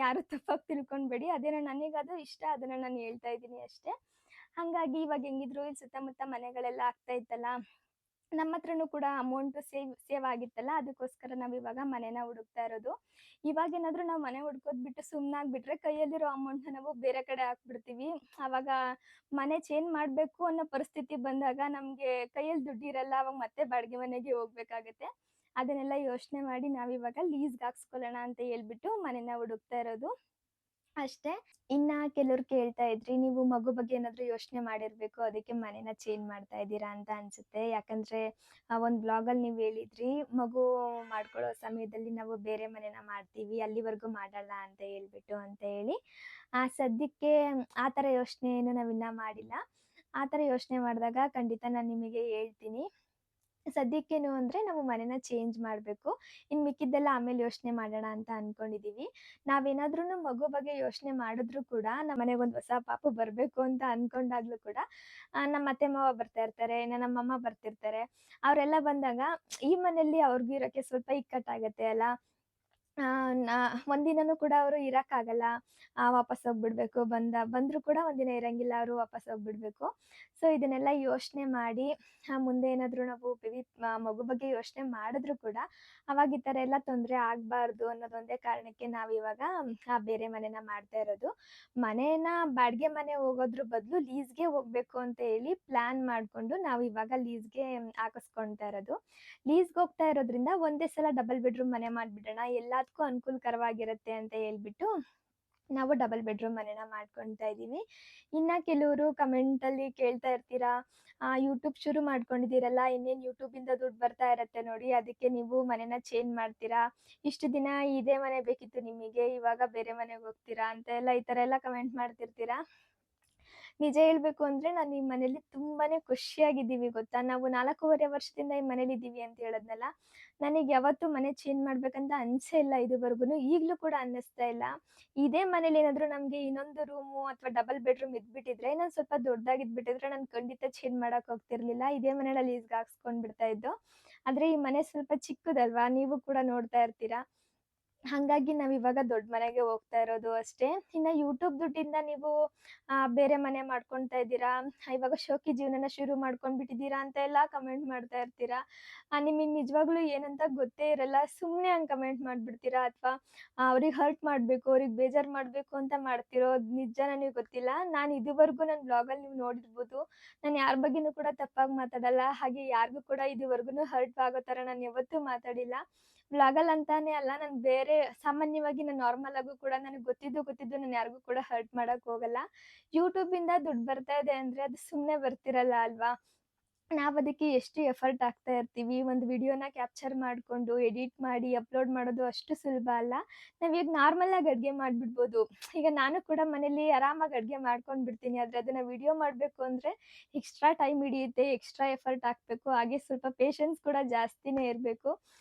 Speaker 1: ಯಾರು ತಪ್ಪಾಗಿ ತಿಳ್ಕೊಬೇಡಿ. ಅದೇನೋ ನನಗದು ಇಷ್ಟ, ಅದನ್ನು ನಾನು ಹೇಳ್ತಾ ಇದ್ದೀನಿ ಅಷ್ಟೇ. ಹಾಗಾಗಿ ಇವಾಗ ಹೆಂಗಿದ್ರು ಇಲ್ಲಿ ಸುತ್ತಮುತ್ತ ಮನೆಗಳೆಲ್ಲ ಆಗ್ತಾ ಇತ್ತಲ್ಲ, ನಮ್ಮ ಹತ್ರನೂ ಕೂಡ ಅಮೌಂಟು ಸೇವ್ ಆಗಿತ್ತಲ್ಲ, ಅದಕ್ಕೋಸ್ಕರ ನಾವು ಇವಾಗ ಮನೆನ ಹುಡುಕ್ತಾ ಇರೋದು. ಇವಾಗೇನಾದರೂ ನಾವು ಮನೆ ಹುಡ್ಕೋದು ಬಿಟ್ಟು ಸುಮ್ಮನಾಗ್ಬಿಟ್ರೆ ಕೈಯಲ್ಲಿರೋ ಅಮೌಂಟ್ನ ನಾವು ಬೇರೆ ಕಡೆ ಹಾಕ್ಬಿಡ್ತೀವಿ. ಆವಾಗ ಮನೆ ಚೇಂಜ್ ಮಾಡಬೇಕು ಅನ್ನೋ ಪರಿಸ್ಥಿತಿ ಬಂದಾಗ ನಮಗೆ ಕೈಯಲ್ಲಿ ದುಡ್ಡಿರಲ್ಲ. ಅವಾಗ ಮತ್ತೆ ಬಾಡಿಗೆ ಮನೆಗೆ ಹೋಗ್ಬೇಕಾಗತ್ತೆ. ಅದನ್ನೆಲ್ಲ ಯೋಚನೆ ಮಾಡಿ ನಾವಿವಾಗ ಲೀಸ್‌ಗೆ ಹಾಕ್ಸ್ಕೊಳ್ಳೋಣ ಅಂತ ಹೇಳ್ಬಿಟ್ಟು ಮನೆನ ಹುಡುಕ್ತಾ ಇರೋದು. ಅಷ್ಟೇ. ಇನ್ನ ಕೆಲವ್ರು ಕೇಳ್ತಾ ಇದ್ರಿ, ನೀವು ಮಗು ಬಗ್ಗೆ ಏನಾದರೂ ಯೋಚನೆ ಮಾಡಿರ್ಬೇಕು, ಅದಕ್ಕೆ ಮನೆನ ಚೇಂಜ್ ಮಾಡ್ತಾ ಇದ್ದೀರಾ ಅಂತ ಅನ್ಸುತ್ತೆ. ಯಾಕಂದ್ರೆ ಒಂದು ಬ್ಲಾಗಲ್ಲಿ ನೀವು ಹೇಳಿದ್ರಿ, ಮಗು ಮಾಡ್ಕೊಳ್ಳೋ ಸಮಯದಲ್ಲಿ ನಾವು ಬೇರೆ ಮನೆನ ಮಾಡ್ತೀವಿ, ಅಲ್ಲಿವರೆಗೂ ಮಾಡಲ್ಲ ಅಂತ ಹೇಳ್ಬಿಟ್ಟು ಅಂತ ಹೇಳಿ. ಸದ್ಯಕ್ಕೆ ಆ ಥರ ಯೋಚನೆ ಏನು ನಾವಿನ್ನ ಮಾಡಿಲ್ಲ. ಆ ಥರ ಯೋಚನೆ ಮಾಡಿದಾಗ ಖಂಡಿತ ನಾನು ನಿಮಗೆ ಹೇಳ್ತೀನಿ. ಸದ್ಯಕ್ಕೇನು ಅಂದರೆ ನಾವು ಮನೆನ ಚೇಂಜ್ ಮಾಡಬೇಕು. ಇನ್ನು ಮಿಕ್ಕಿದ್ದೆಲ್ಲ ಆಮೇಲೆ ಯೋಚನೆ ಮಾಡೋಣ ಅಂತ ಅಂದ್ಕೊಂಡಿದ್ದೀವಿ. ನಾವೇನಾದ್ರೂ ಮಗು ಬಗ್ಗೆ ಯೋಚನೆ ಮಾಡಿದ್ರು ಕೂಡ ನಮ್ಮ ಮನೆಗೊಂದು ಹೊಸ ಪಾಪು ಬರಬೇಕು ಅಂತ ಅಂದ್ಕೊಂಡಾಗ್ಲೂ ಕೂಡ ನಮ್ಮ ಅತ್ತೆ ಮಾವ ಬರ್ತಾ ಇರ್ತಾರೆ, ಇನ್ನು ನಮ್ಮಮ್ಮ ಬರ್ತಿರ್ತಾರೆ. ಅವರೆಲ್ಲ ಬಂದಾಗ ಈ ಮನೆಯಲ್ಲಿ ಅವ್ರಿಗೂ ಇರೋಕ್ಕೆ ಸ್ವಲ್ಪ ಇಕ್ಕಟ್ಟಾಗತ್ತೆ ಅಲ್ಲ. ನಾ ಒಂದಿನನೂ ಕೂಡ ಅವರು ಇರಕ್ಕಾಗಲ್ಲ. ವಾಪಸ್ ಹೋಗ್ಬಿಡ್ಬೇಕು. ಬಂದ್ರು ಕೂಡ ಒಂದಿನ ಇರಂಗಿಲ್ಲ, ಅವರು ವಾಪಸ್ ಹೋಗ್ಬಿಡ್ಬೇಕು. ಸೊ ಇದನ್ನೆಲ್ಲ ಯೋಚನೆ ಮಾಡಿ ಮುಂದೆ ಏನಾದರೂ ನಾವು ಮಗು ಬಗ್ಗೆ ಯೋಚನೆ ಮಾಡಿದ್ರು ಕೂಡ ಅವಾಗ ಈ ಥರ ಎಲ್ಲ ತೊಂದರೆ ಆಗಬಾರ್ದು ಅನ್ನೋದೊಂದೇ ಕಾರಣಕ್ಕೆ ನಾವಿವಾಗ ಬೇರೆ ಮನೆನ ಮಾಡ್ತಾ ಇರೋದು. ಮನೇನ ಬಾಡಿಗೆ ಮನೆ ಹೋಗೋದ್ರ ಬದಲು ಲೀಸ್‌ಗೆ ಹೋಗ್ಬೇಕು ಅಂತ ಹೇಳಿ ಪ್ಲ್ಯಾನ್ ಮಾಡಿಕೊಂಡು ನಾವು ಇವಾಗ ಲೀಸ್‌ಗೆ ಹಾಕಿಸ್ಕೊಳ್ತಾ ಇರೋದು. ಲೀಸ್‌ಗೆ ಹೋಗ್ತಾ ಇರೋದ್ರಿಂದ ಒಂದೇ ಸಲ ಡಬಲ್ ಬೆಡ್‌ರೂಮ್ ಮನೆ ಮಾಡಿಬಿಡೋಣ, ಎಲ್ಲದಕ್ಕೂ ಅನುಕೂಲಕರವಾಗಿರುತ್ತೆ ಅಂತ ಹೇಳ್ಬಿಟ್ಟು ನಾವು ಡಬಲ್ ಬೆಡ್‌ರೂಮ್ ಮನೆನ ಮಾಡ್ಕೊಳ್ತಾ ಇದ್ದೀವಿ. ಇನ್ನು ಕೆಲವರು ಕಮೆಂಟಲ್ಲಿ ಕೇಳ್ತಾ ಇರ್ತೀರಾ, ಯೂಟ್ಯೂಬ್ ಶುರು ಮಾಡ್ಕೊಂಡಿದ್ದೀರಲ್ಲ, ಇನ್ನೇನು ಯೂಟ್ಯೂಬಿಂದ ದುಡ್ಡು ಬರ್ತಾ ಇರುತ್ತೆ ನೋಡಿ, ಅದಕ್ಕೆ ನೀವು ಮನೆನ ಚೇಂಜ್ ಮಾಡ್ತೀರಾ, ಇಷ್ಟು ದಿನ ಇದೇ ಮನೆ ಬೇಕಿತ್ತು ನಿಮಗೆ, ಇವಾಗ ಬೇರೆ ಮನೆಗೆ ಹೋಗ್ತೀರಾ ಅಂತ ಎಲ್ಲ ಈ ಥರ ಎಲ್ಲ ಕಮೆಂಟ್ ಮಾಡ್ತಿರ್ತೀರಾ. ನಿಜ ಹೇಳ್ಬೇಕು ಅಂದರೆ ನಾನು ಈ ಮನೇಲಿ ತುಂಬಾ ಖುಷಿಯಾಗಿದ್ದೀವಿ ಗೊತ್ತಾ. ನಾವು 4.5 ವರ್ಷದಿಂದ ಈ ಮನೇಲಿದ್ದೀವಿ ಅಂತ ಹೇಳಿದ್ನಲ್ಲ, ನನಗೆ ಯಾವತ್ತೂ ಮನೆ ಚೇಂಜ್ ಮಾಡಬೇಕಂತ ಅನಿಸೇ ಇಲ್ಲ ಇದುವರೆಗೂ, ಈಗಲೂ ಕೂಡ ಅನ್ನಿಸ್ತಾ ಇಲ್ಲ. ಇದೇ ಮನೇಲಿ ಏನಾದರೂ ನಮಗೆ ಇನ್ನೊಂದು ರೂಮು ಅಥವಾ ಡಬಲ್ ಬೆಡ್‌ರೂಮ್ ಇದ್ಬಿಟ್ಟಿದ್ರೆ, ಇನ್ನೊಂದು ಸ್ವಲ್ಪ ದೊಡ್ಡದಾಗಿದ್ಬಿಟ್ಟಿದ್ರೆ ನಾನು ಖಂಡಿತ ಚೇಂಜ್ ಮಾಡಕ್ಕೆ ಹೋಗ್ತಿರ್ಲಿಲ್ಲ. ಇದೇ ಮನೇನ ಲೀಸ್‌ಗೆ ಹಾಕ್ಸ್ಕೊಂಡು ಬಿಡ್ತಾ ಇದ್ದು. ಆದರೆ ಈ ಮನೆ ಸ್ವಲ್ಪ ಚಿಕ್ಕದಲ್ವಾ, ನೀವು ಕೂಡ ನೋಡ್ತಾ ಇರ್ತೀರಾ. ಹಾಗಾಗಿ ನಾವಿವಾಗ ದೊಡ್ಡ ಮನೆಗೆ ಹೋಗ್ತಾ ಇರೋದು ಅಷ್ಟೇ. ಇನ್ನು ಯೂಟ್ಯೂಬ್ ದುಡ್ಡಿಂದ ನೀವು ಬೇರೆ ಮನೆ ಮಾಡ್ಕೊಳ್ತಾ ಇದ್ದೀರಾ, ಇವಾಗ ಶೋಕಿ ಜೀವನನ ಶುರು ಮಾಡ್ಕೊಂಡ್ಬಿಟ್ಟಿದ್ದೀರಾ ಅಂತ ಎಲ್ಲ ಕಮೆಂಟ್ ಮಾಡ್ತಾ ಇರ್ತೀರಾ. ನಿಮಗೆ ನಿಜವಾಗ್ಲೂ ಏನಂತ ಗೊತ್ತೇ ಇರಲ್ಲ, ಸುಮ್ಮನೆ ಹಂಗೆ ಕಮೆಂಟ್ ಮಾಡಿಬಿಡ್ತೀರಾ ಅಥವಾ ಅವ್ರಿಗೆ ಹರ್ಟ್ ಮಾಡಬೇಕು, ಅವ್ರಿಗೆ ಬೇಜಾರು ಮಾಡಬೇಕು ಅಂತ ಮಾಡ್ತಿರೋ ನಿಜ ನನಗೆ ಗೊತ್ತಿಲ್ಲ. ನಾನು ಇದುವರೆಗೂ ನನ್ನ ಬ್ಲಾಗಲ್ಲಿ ನೀವು ನೋಡಿರ್ಬೋದು, ನಾನು ಯಾರ ಬಗ್ಗೆನೂ ಕೂಡ ತಪ್ಪಾಗಿ ಮಾತಾಡಲ್ಲ, ಹಾಗೆ ಯಾರಿಗೂ ಕೂಡ ಇದುವರೆಗೂ ಹರ್ಟ್ ಆಗೋ ಥರ ನಾನು ಯಾವತ್ತೂ ಮಾತಾಡಿಲ್ಲ. ವ್ಲಾಗಲ್ಲಿ ಅಂತಾನೆ ಅಲ್ಲ, ನಾನು ಬೇರೆ ಸಾಮಾನ್ಯವಾಗಿ ನಾನು ನಾರ್ಮಲ್ ಆಗೂ ಕೂಡ ನನಗೆ ಗೊತ್ತಿದ್ದು ನಾನು ಯಾರಿಗೂ ಕೂಡ ಹರ್ಟ್ ಮಾಡಕ್ಕೆ ಹೋಗಲ್ಲ. ಯೂಟ್ಯೂಬಿಂದ ದುಡ್ಡು ಬರ್ತಾ ಇದೆ ಅಂದರೆ ಅದು ಸುಮ್ಮನೆ ಬರ್ತಿರಲ್ಲ ಅಲ್ವಾ. ನಾವು ಅದಕ್ಕೆ ಎಷ್ಟು ಎಫರ್ಟ್ ಹಾಕ್ತಾ ಇರ್ತೀವಿ. ಒಂದು ವಿಡಿಯೋನ ಕ್ಯಾಪ್ಚರ್ ಮಾಡಿಕೊಂಡು ಎಡಿಟ್ ಮಾಡಿ ಅಪ್ಲೋಡ್ ಮಾಡೋದು ಅಷ್ಟು ಸುಲಭ ಅಲ್ಲ. ನಾವೀಗ ನಾರ್ಮಲಾಗಿ ಅಡುಗೆ ಮಾಡಿಬಿಡ್ಬೋದು. ಈಗ ನಾನು ಕೂಡ ಮನೇಲಿ ಆರಾಮಾಗಿ ಅಡುಗೆ ಮಾಡ್ಕೊಂಡು ಬಿಡ್ತೀನಿ. ಆದರೆ ಅದನ್ನು ವಿಡಿಯೋ ಮಾಡಬೇಕು ಅಂದರೆ ಎಕ್ಸ್ಟ್ರಾ ಟೈಮ್ ಹಿಡಿಯುತ್ತೆ, ಎಕ್ಸ್ಟ್ರಾ ಎಫರ್ಟ್ ಹಾಕಬೇಕು, ಹಾಗೆ ಸ್ವಲ್ಪ ಪೇಷನ್ಸ್ ಕೂಡ ಜಾಸ್ತಿನೇ ಇರಬೇಕು.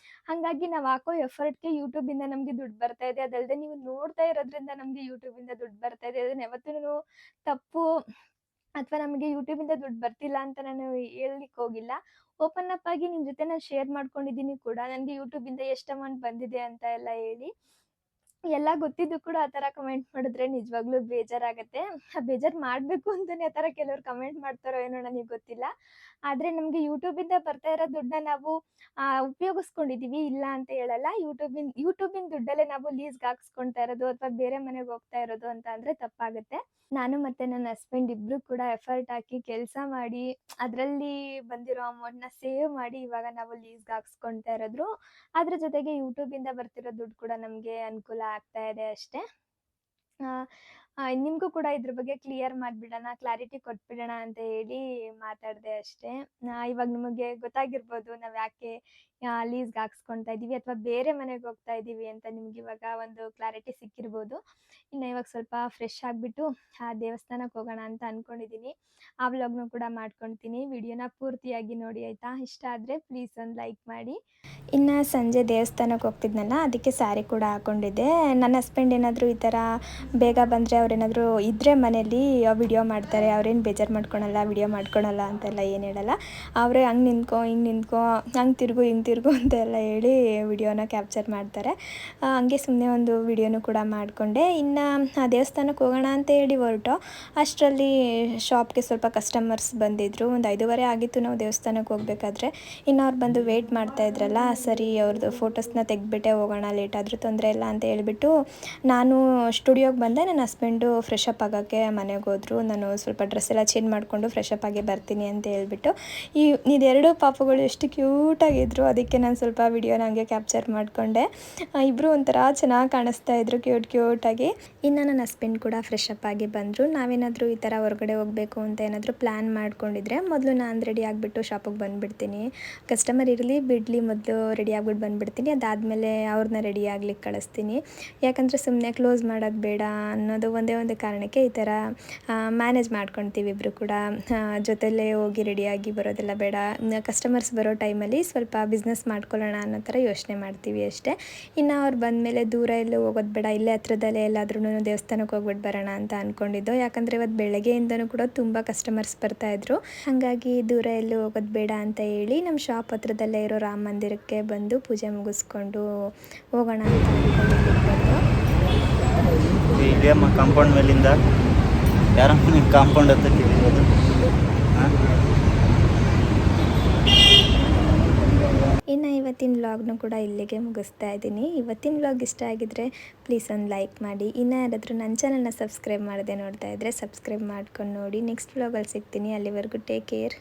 Speaker 1: ಹಾಗಾಗಿ ನಾವು ಹಾಕೋ ಎಫರ್ಟ್‌ಗೆ ಯೂಟ್ಯೂಬಿಂದ ನಮಗೆ ದುಡ್ಡು ಬರ್ತಾ ಇದೆ. ಅದಲ್ಲದೆ ನೀವು ನೋಡ್ತಾ ಇರೋದ್ರಿಂದ ನಮಗೆ ಯೂಟ್ಯೂಬಿಂದ ದುಡ್ಡು ಬರ್ತಾ ಇದೆ. ಅದನ್ನ ಯಾವತ್ತೂ ತಪ್ಪು ಅಥವಾ ನಮಗೆ ಯೂಟ್ಯೂಬಿಂದ ದುಡ್ಡು ಬರ್ತಿಲ್ಲ ಅಂತ ನಾನು ಹೇಳ್ಲಿಕ್ಕೆ ಹೋಗಿಲ್ಲ. ಓಪನ್ ಅಪ್ ಆಗಿ ನಿಮ್ಮ ಜೊತೆ ನಾನು ಶೇರ್ ಮಾಡ್ಕೊಂಡಿದ್ದೀನಿ ಕೂಡ, ನನಗೆ ಯೂಟ್ಯೂಬಿಂದ ಎಷ್ಟು ಅಮೌಂಟ್ ಬಂದಿದೆ ಅಂತ ಎಲ್ಲ ಹೇಳಿ. ಎಲ್ಲ ಗೊತ್ತಿದ್ದು ಕೂಡ ಆ ಥರ ಕಮೆಂಟ್ ಮಾಡಿದ್ರೆ ನಿಜವಾಗ್ಲೂ ಬೇಜಾರಾಗತ್ತೆ. ಬೇಜಾರು ಮಾಡಬೇಕು ಅಂತಲೇ ಆ ಥರ ಕೆಲವ್ರು ಕಮೆಂಟ್ ಮಾಡ್ತಾರೋ ಏನೋ ನನಗೆ ಗೊತ್ತಿಲ್ಲ. ಆದರೆ ನಮಗೆ ಯೂಟ್ಯೂಬಿಂದ ಬರ್ತಾ ಇರೋ ದುಡ್ಡನ್ನ ನಾವು ಉಪಯೋಗಿಸ್ಕೊಂಡಿದ್ದೀವಿ, ಇಲ್ಲ ಅಂತ ಹೇಳಲ್ಲ. ಯೂಟ್ಯೂಬಿನ ದುಡ್ಡಲ್ಲೇ ನಾವು ಲೀಸ್‌ಗೆ ಹಾಕ್ಸ್ಕೊಳ್ತಾ ಇರೋದು ಅಥವಾ ಬೇರೆ ಮನೆಗೆ ಹೋಗ್ತಾ ಇರೋದು ಅಂತ ಅಂದರೆ ತಪ್ಪಾಗುತ್ತೆ. ನಾನು ಮತ್ತು ನನ್ನ ಹಸ್ಬೆಂಡ್ ಇಬ್ಬರು ಕೂಡ ಎಫರ್ಟ್ ಹಾಕಿ ಕೆಲಸ ಮಾಡಿ ಅದರಲ್ಲಿ ಬಂದಿರೋ ಅಮೌಂಟ್‌ನ ಸೇವ್ ಮಾಡಿ ಇವಾಗ ನಾವು ಲೀಸ್‌ಗೆ ಹಾಕ್ಸ್ಕೊಳ್ತಾ ಇರೋದು. ಅದ್ರ ಜೊತೆಗೆ ಯೂಟ್ಯೂಬಿಂದ ಬರ್ತಿರೋ ದುಡ್ಡು ಕೂಡ ನಮಗೆ ಅನುಕೂಲ ಆಗ್ತಾ ಇದೆ ಅಷ್ಟೇ. ನಿಮಗೂ ಕೂಡ ಇದ್ರ ಬಗ್ಗೆ ಕ್ಲಿಯರ್ ಮಾಡಿಬಿಡೋಣ, ಕ್ಲಾರಿಟಿ ಕೊಟ್ಬಿಡೋಣ ಅಂತ ಹೇಳಿ ಮಾತಾಡಿದೆ ಅಷ್ಟೇ. ಇವಾಗ ನಿಮಗೆ ಗೊತ್ತಾಗಿರ್ಬೋದು ನಾವು ಯಾಕೆ ಲೀಸ್‌ಗೆ ಹಾಕ್ಸ್ಕೊಳ್ತಾ ಇದ್ದೀವಿ ಅಥವಾ ಬೇರೆ ಮನೆಗೆ ಹೋಗ್ತಾ ಇದ್ದೀವಿ ಅಂತ ನಿಮ್ಗೆ ಇವಾಗ ಒಂದು ಕ್ಲಾರಿಟಿ ಸಿಕ್ಕಿರ್ಬೋದು. ಇನ್ನು ಇವಾಗ ಸ್ವಲ್ಪ ಫ್ರೆಶ್ ಆಗಿಬಿಟ್ಟು ದೇವಸ್ಥಾನಕ್ಕೆ ಹೋಗೋಣ ಅಂತ ಅಂದ್ಕೊಂಡಿದ್ದೀನಿ. ಆ ವ್ಲಾಗ್ನೂ ಕೂಡ ಮಾಡ್ಕೊಳ್ತೀನಿ. ವಿಡಿಯೋನ ಪೂರ್ತಿಯಾಗಿ ನೋಡಿ ಆಯಿತಾ. ಇಷ್ಟ ಆದರೆ ಪ್ಲೀಸ್ ಒಂದು ಲೈಕ್ ಮಾಡಿ. ಇನ್ನು ಸಂಜೆ ದೇವಸ್ಥಾನಕ್ಕೆ ಹೋಗ್ತಿದ್ನಲ್ಲ, ಅದಕ್ಕೆ ಸ್ಯಾರಿ ಕೂಡ ಹಾಕ್ಕೊಂಡಿದ್ದೆ. ನನ್ನ ಹಸ್ಬೆಂಡ್ ಏನಾದರೂ ಈ ಥರ ಬೇಗ ಬಂದರೆ ಅವ್ರೇನಾದರೂ ಇದ್ದರೆ ಮನೇಲಿ ವಿಡಿಯೋ ಮಾಡ್ತಾರೆ, ಅವ್ರೇನು ಬೇಜಾರು ಮಾಡ್ಕೊಳಲ್ಲ, ವಿಡಿಯೋ ಮಾಡ್ಕೊಳಲ್ಲ ಅಂತೆಲ್ಲ ಏನು ಹೇಳಲ್ಲ. ಅವರೇ ಹಂಗೆ ನಿಂತ್ಕೊ, ಹಿಂಗೆ ನಿಂತ್ಕೊ, ಹಂಗೆ ತಿರುಗು, ಹಿಂಗೆ ತಿರುಗು ಅಂತೆಲ್ಲ ಹೇಳಿ ವಿಡಿಯೋನ ಕ್ಯಾಪ್ಚರ್ ಮಾಡ್ತಾರೆ. ಹಂಗೆ ಸುಮ್ಮನೆ ಒಂದು ವಿಡಿಯೋನೂ ಕೂಡ ಮಾಡಿಕೊಂಡೆ. ಇನ್ನು ಆ ದೇವಸ್ಥಾನಕ್ಕೆ ಹೋಗೋಣ ಅಂತ ಹೇಳಿ ಹೊರಟು. ಅಷ್ಟರಲ್ಲಿ ಶಾಪ್ಗೆ ಸ್ವಲ್ಪ ಕಸ್ಟಮರ್ಸ್ ಬಂದಿದ್ದರು. ಒಂದು 5:30 ಆಗಿತ್ತು ನಾವು ದೇವಸ್ಥಾನಕ್ಕೆ ಹೋಗಬೇಕಾದ್ರೆ. ಇನ್ನು ಅವ್ರು ಬಂದು ವೆಯ್ಟ್ ಮಾಡ್ತಾಯಿದ್ರಲ್ಲ, ಸರಿ ಅವ್ರದ್ದು ಫೋಟೋಸ್ನ ತೆಗೆದ್ಬಿಟ್ಟೆ ಹೋಗೋಣ, ಲೇಟ್ ಆದರೂ ತೊಂದರೆ ಇಲ್ಲ ಅಂತ ಹೇಳ್ಬಿಟ್ಟು ನಾನು ಸ್ಟುಡಿಯೋಗೆ ಬಂದೆ. ನನ್ನ ಹಸ್ಬೆಂಡು ಫ್ರೆಶ್ ಅಪ್ ಆಗೋಕ್ಕೆ ಮನೆಗೆ ಹೋದರು. ನಾನು ಸ್ವಲ್ಪ ಡ್ರೆಸ್ ಎಲ್ಲ ಚೇಂಜ್ ಮಾಡಿಕೊಂಡು ಫ್ರೆಶ್ ಅಪ್ ಆಗಿ ಬರ್ತೀನಿ ಅಂತ ಹೇಳ್ಬಿಟ್ಟು. ಇದೆರಡು ಪಾಪುಗಳು ಎಷ್ಟು ಕ್ಯೂಟಾಗಿದ್ದರು, ಅದಕ್ಕೆ ನಾನು ಸ್ವಲ್ಪ ವಿಡಿಯೋನ ಹಂಗೆ ಕ್ಯಾಪ್ಚರ್ ಮಾಡಿಕೊಂಡೆ. ಇಬ್ಬರು ಒಂಥರ ಚೆನ್ನಾಗಿ ಕಾಣಿಸ್ತಾ ಇದ್ರು, ಕ್ಯೂಟಾಗಿ. ಇನ್ನು ನನ್ನ ಹಸ್ಬೆಂಡ್ ಕೂಡ ಫ್ರೆಶ್ ಅಪ್ ಆಗಿ ಬಂದರು. ನಾವೇನಾದರೂ ಈ ಥರ ಹೊರಗಡೆ ಹೋಗಬೇಕು ಅಂತ ಏನಾದರೂ ಪ್ಲ್ಯಾನ್ ಮಾಡ್ಕೊಂಡಿದ್ರೆ ಮೊದಲು ನಾನು ರೆಡಿ ಆಗಿಬಿಟ್ಟು ಶಾಪಿಗೆ ಬಂದುಬಿಡ್ತೀನಿ. ಕಸ್ಟಮರ್ ಇರಲಿ ಬಿಡಲಿ, ಮೊದಲು ರೆಡಿ ಆಗಿಬಿಟ್ಟು ಬಂದುಬಿಡ್ತೀನಿ. ಅದಾದಮೇಲೆ ಅವ್ರನ್ನ ರೆಡಿ ಆಗ್ಲಿಕ್ಕೆ ಕಳಿಸ್ತೀನಿ. ಯಾಕಂದರೆ ಸುಮ್ಮನೆ ಕ್ಲೋಸ್ ಮಾಡೋದು ಬೇಡ ಅನ್ನೋದು ಒಂದೇ ಕಾರಣಕ್ಕೆ ಈ ಥರ ಮ್ಯಾನೇಜ್ ಮಾಡ್ಕೊಳ್ತೀವಿ ಇಬ್ಬರು ಕೂಡ. ಜೊತೆಯಲ್ಲೇ ಹೋಗಿ ರೆಡಿಯಾಗಿ ಬರೋದೆಲ್ಲ ಬೇಡ. ಕಸ್ಟಮರ್ಸ್ ಬರೋ ಟೈಮಲ್ಲಿ ಸ್ವಲ್ಪ ಬಿಸ್ನೆಸ್ ಮಾಡ್ಕೊಳ್ಳೋಣ ಅನ್ನೋ ಥರ ಯೋಚನೆ ಮಾಡ್ತೀವಿ ಅಷ್ಟೇ. ಇನ್ನು ಅವ್ರು ಬಂದಮೇಲೆ ದೂರ ಎಲ್ಲೂ ಹೋಗೋದು ಬೇಡ, ಇಲ್ಲೇ ಹತ್ರದಲ್ಲೇ ಎಲ್ಲಾದ್ರೂ ದೇವಸ್ಥಾನಕ್ಕೆ ಹೋಗ್ಬಿಟ್ಟು ಬರೋಣ ಅಂತ ಅಂದ್ಕೊಂಡಿದ್ದು. ಯಾಕಂದರೆ ಇವತ್ತು ಬೆಳಗ್ಗೆಯಿಂದನೂ ಕೂಡ ತುಂಬ ಕಸ್ಟಮರ್ಸ್ ಬರ್ತಾಯಿದ್ರು. ಹಾಗಾಗಿ ದೂರ ಎಲ್ಲೂ ಹೋಗೋದು ಬೇಡ ಅಂತ ಹೇಳಿ ನಮ್ಮ ಶಾಪ್ ಹತ್ರದಲ್ಲೇ ಇರೋ ರಾಮ ಮಂದಿರಕ್ಕೆ ಬಂದು ಪೂಜೆ ಮುಗಿಸ್ಕೊಂಡು ಹೋಗೋಣ ಅಂತ ಅಂದ್ಕೊಂಡಿದ್ದು.
Speaker 2: ಇಲ್ಲೇ ಕಾಂಪೌಂಡ್ ಮೇಲಿಂದ ಯಾರ ಕಾಂಪೌಂಡ್ ಅಂತ ಕೇಳಿರೋದು.
Speaker 1: ಇನ್ನು ಇವತ್ತಿನ ವ್ಲಾಗ್ನು ಕೂಡ ಇಲ್ಲಿಗೆ ಮುಗಿಸ್ತಾ ಇದ್ದೀನಿ. ಇವತ್ತಿನ ವ್ಲಾಗ್ ಇಷ್ಟ ಆಗಿದ್ರೆ ಪ್ಲೀಸ್ ಒಂದು ಲೈಕ್ ಮಾಡಿ. ಇನ್ನು ಯಾರಾದರೂ ನನ್ನ ಚಾನಲ್ನ ಸಬ್ಸ್ಕ್ರೈಬ್ ಮಾಡದೆ ನೋಡ್ತಾ ಇದ್ದರೆ ಸಬ್ಸ್ಕ್ರೈಬ್ ಮಾಡ್ಕೊಂಡು ನೋಡಿ. ನೆಕ್ಸ್ಟ್ ವ್ಲಾಗಲ್ಲಿ ಸಿಗ್ತೀನಿ. ಅಲ್ಲಿವರೆಗೂ ಟೇಕ್ ಕೇರ್.